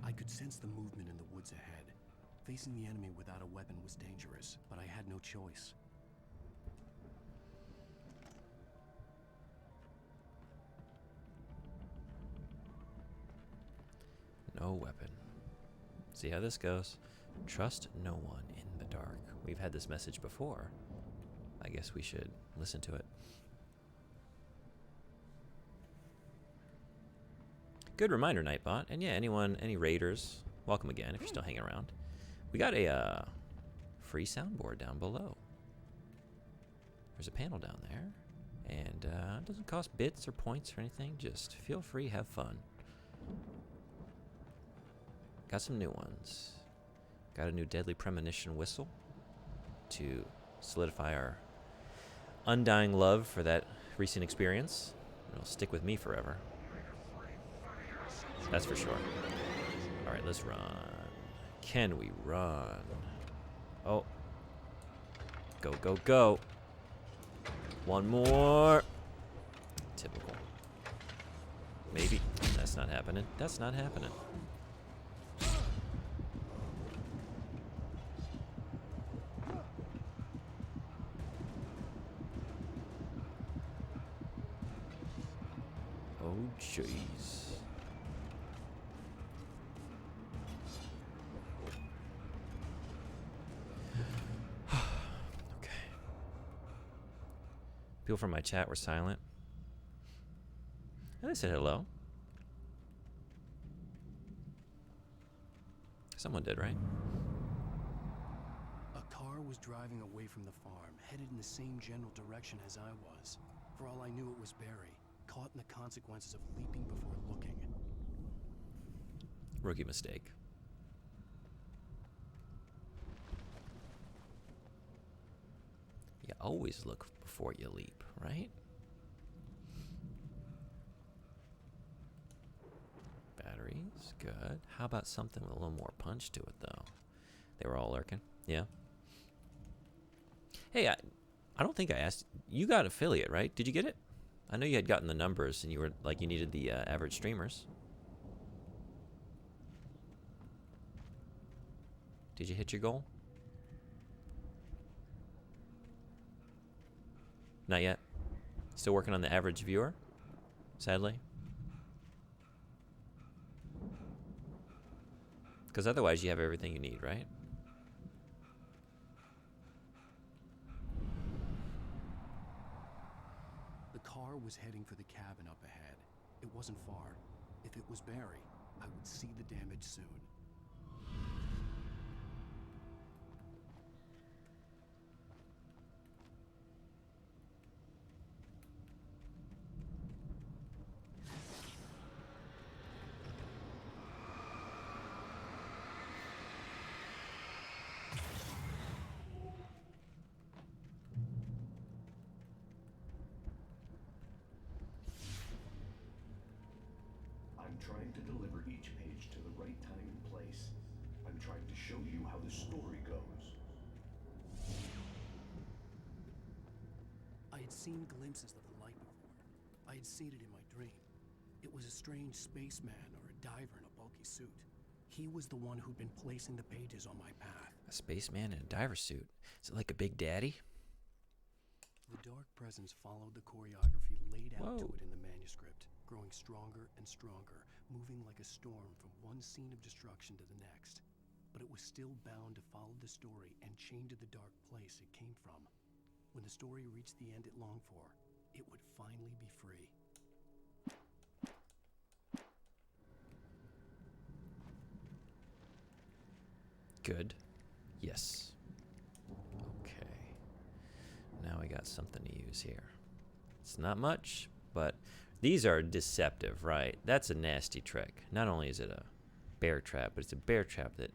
S2: I could sense the movement in the woods ahead. Facing the enemy without a weapon was dangerous, but I had no choice.
S1: No weapon. See how this goes. Trust no one in the dark. We've had this message before. I guess we should listen to it. Good reminder, Nightbot. And yeah, any raiders, welcome again if you're still hanging around. We got a free soundboard down below. There's a panel down there. And it doesn't cost bits or points or anything. Just feel free, have fun. Got some new ones. Got a new Deadly Premonition whistle to solidify our undying love for that recent experience. It'll stick with me forever. That's for sure. All right, let's run. Can we run? Oh. Go, go, go. One more. Typical. Maybe. That's not happening. That's not happening. Oh, jeez. Okay. People from my chat were silent. And they said hello. Someone did, right?
S2: A car was driving away from the farm, headed in the same general direction as I was. For all I knew, it was Barry, caught in the consequences of leaping before looking.
S1: Rookie mistake. You always look before you leap, right? Batteries, good. How about something with a little more punch to it, though? They were all lurking. Yeah. Hey, I don't think I asked. You got affiliate, right? Did you get it? I know you had gotten the numbers, and you were like, you needed the average streamers. Did you hit your goal? Not yet. Still working on the average viewer, sadly. Because otherwise you have everything you need, right?
S2: The car was heading for the cabin up ahead. It wasn't far. If it was Barry, I would see the damage soon.
S13: I'm trying to deliver each page to the right time and place. I'm trying to show you how the story goes.
S2: I had seen glimpses of the light before. I had seen it in my dream. It was a strange spaceman or a diver in a bulky suit. He was the one who'd been placing the pages on my path.
S1: A spaceman in a diver suit. Is it like a Big Daddy?
S2: The dark presence followed the choreography laid out to it in the manuscript, growing stronger and stronger, moving like a storm from one scene of destruction to the next. But it was still bound to follow the story and chain to the dark place it came from. When the story reached the end it longed for, it would finally be free.
S1: Good. Yes. Okay. Now we got something to use here. It's not much, but these are deceptive, right? That's a nasty trick. Not only is it a bear trap, but it's a bear trap that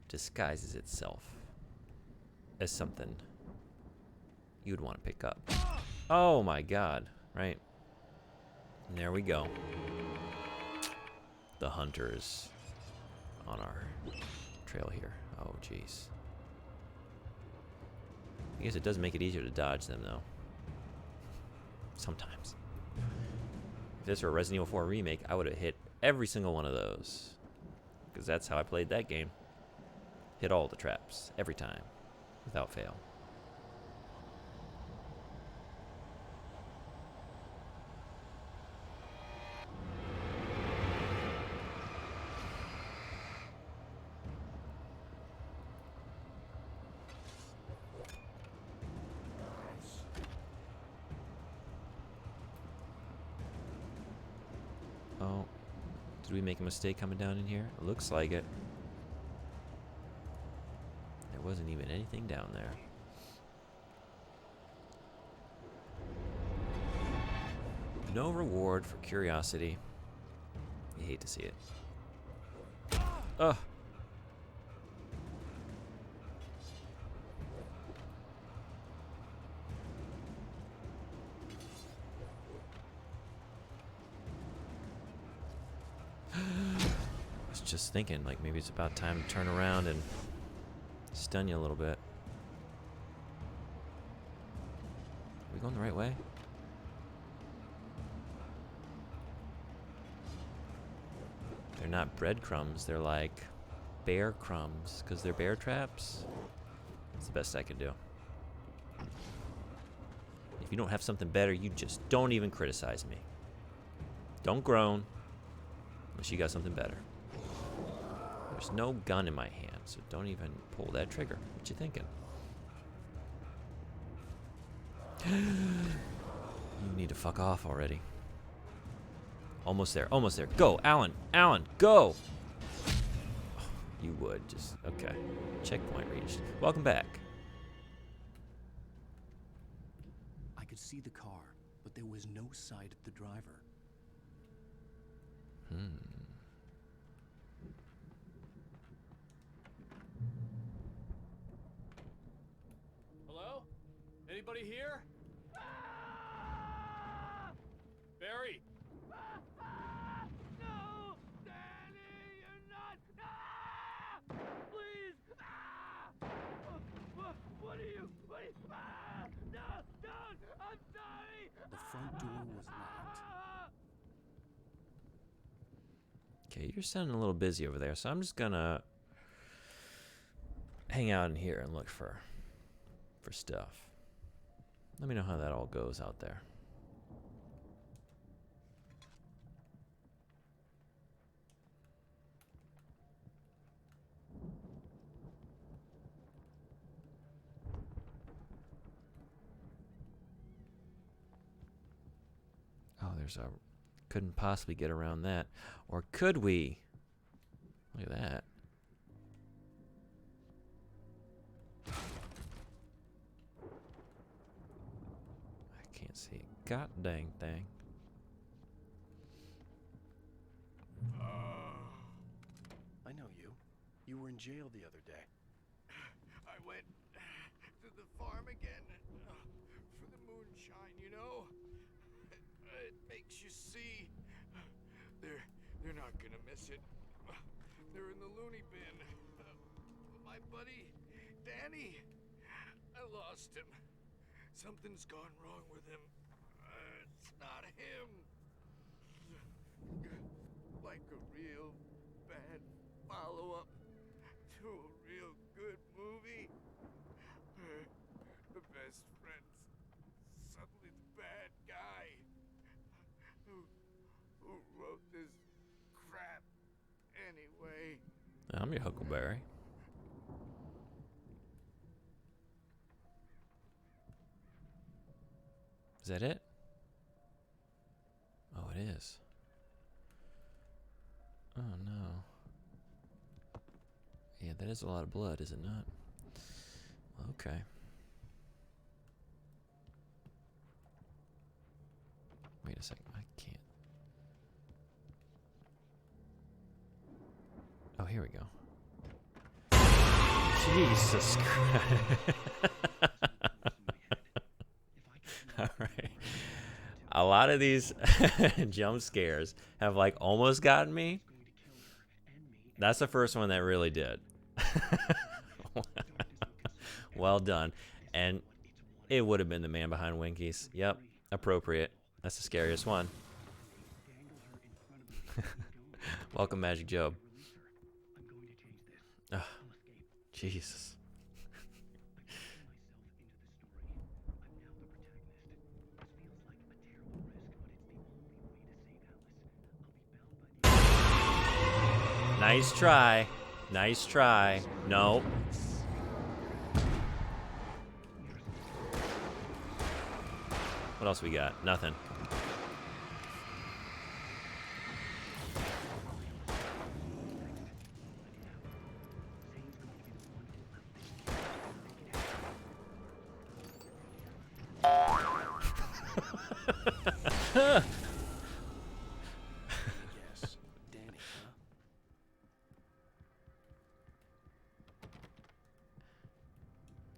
S1: disguises itself as something you'd want to pick up. Oh my god, right? And there we go. The hunter is on our trail here. Oh jeez. I guess it does make it easier to dodge them though. Sometimes. If this were a Resident Evil 4 remake, I would have hit every single one of those. Because that's how I played that game. Hit all the traps, every time, without fail. Oh, did we make a mistake coming down in here? It looks like it. There wasn't even anything down there. No reward for curiosity. You hate to see it. Ugh. I was just thinking, like, maybe it's about time to turn around and stun you a little bit. Are we going the right way? They're not breadcrumbs, they're like bear crumbs, because they're bear traps. That's the best I can do. If you don't have something better, you just don't even criticize me. Don't groan, unless you got something better. There's no gun in my hand, so don't even pull that trigger. What you thinking? You need to fuck off already. Almost there, almost there. Go, Alan, Alan, go! Oh, you would, just, okay. Checkpoint reached. Welcome back.
S2: I could see the car, but there was no sight of the driver.
S7: Hello? Anybody here? Barry!
S11: No! Danny, you're not! Please! What are you? No! Don't! I'm sorry!
S2: The front door was locked.
S1: Okay, you're sounding a little busy over there, so I'm just gonna hang out in here and look for stuff. Let me know how that all goes out there. Oh, there's a... Couldn't possibly get around that. Or could we? Look at that. I can't see a god dang thing.
S2: I know you. You were in jail the other day.
S6: I went to the farm again for the moonshine, you know? It makes you see. They're not gonna miss it. They're in the loony bin. My buddy, Danny, I lost him. Something's gone wrong with him. It's not him. Like a real bad follow-up to a real good movie. The best friend's suddenly the bad guy. Who wrote this crap anyway?
S1: I'm your Huckleberry. Is that it? Oh, it is. Oh, no. Yeah, that is a lot of blood, is it not? Okay. Wait a second. I can't. Oh, here we go. Jesus Christ. All right. A lot of these jump scares have like almost gotten me. That's the first one that really did. Well done. And it would have been the man behind Winkies. Yep. Appropriate. That's the scariest one. Welcome, Magic Job. Oh, Jesus. Nice try. Nice try. No. What else we got? Nothing.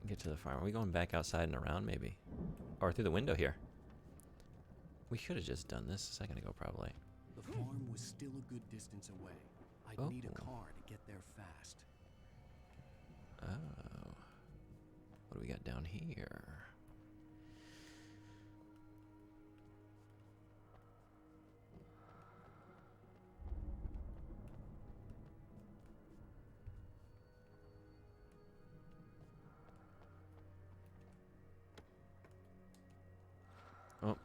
S1: Get to the farm. Are we going back outside and around, maybe? Or through the window here? We should have just done this a second ago, probably.
S2: The farm was still a good distance away. I'd need a car to get there fast.
S1: Oh. What do we got down here? Oh,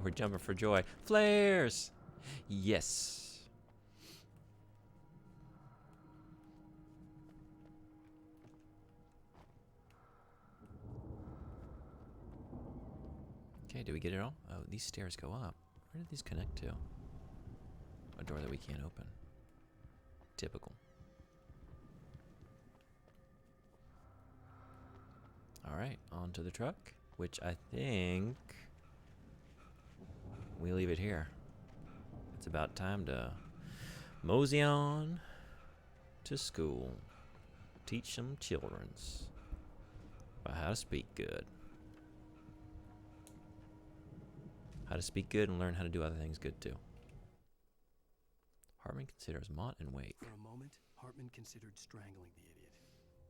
S1: we're jumping for joy. Flares! Yes. Okay, do we get it all? Oh, these stairs go up. Where did these connect to? A door that we can't open. Typical. Alright, on to the truck, which I think we leave it here. It's about time to mosey on to school. Teach some childrens about how to speak good. How to speak good and learn how to do other things good too. Hartman considers Mott and Wake.
S2: For a moment, Hartman considered strangling the idiot.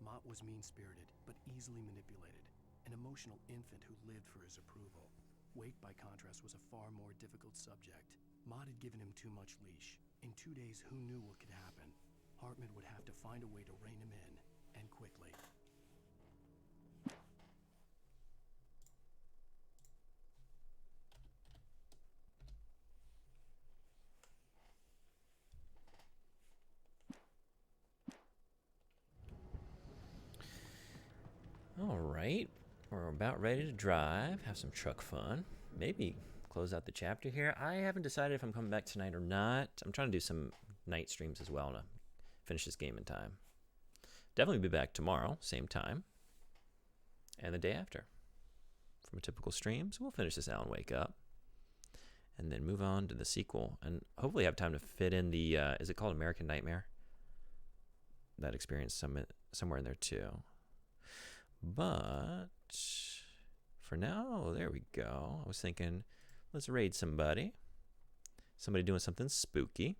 S2: Mott was mean-spirited, but easily manipulated. An emotional infant who lived for his approval. Wake, by contrast, was a far more difficult subject. Mott had given him too much leash. In 2 days, who knew what could happen? Hartman would have to find a way to rein him in, and quickly.
S1: right. We're about ready to drive, have some truck fun. Maybe close out the chapter here. I haven't decided if I'm coming back tonight or not. I'm trying to do some night streams as well to finish this game in time. Definitely be back tomorrow, same time. And the day after. From a typical stream. So we'll finish this Alan Wake up. And then move on to the sequel. And hopefully have time to fit in the, is it called American Nightmare? That experience somewhere in there too. But for now, there we go. I was thinking, let's raid somebody. Somebody doing something spooky.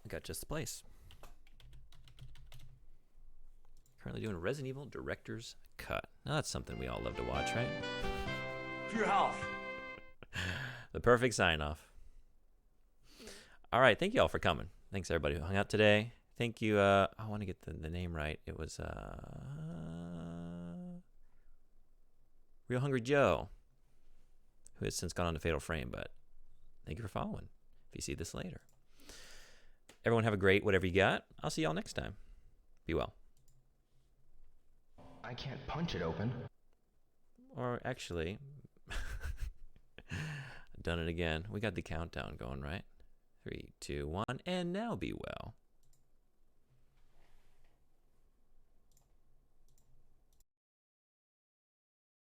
S1: I got just the place. Currently doing Resident Evil Director's Cut. Now that's something we all love to watch, right?
S6: Für Health.
S1: The perfect sign-off. All right, thank you all for coming. Thanks everybody who hung out today. Thank you. I want to get the name right. It was Real Hungry Joe, who has since gone on to Fatal Frame, but thank you for following. If you see this later. Everyone have a great whatever you got. I'll see y'all next time. Be well.
S12: I can't punch it open.
S1: Or actually, done it again. We got the countdown going, right? 3, 2, 1, and now be well.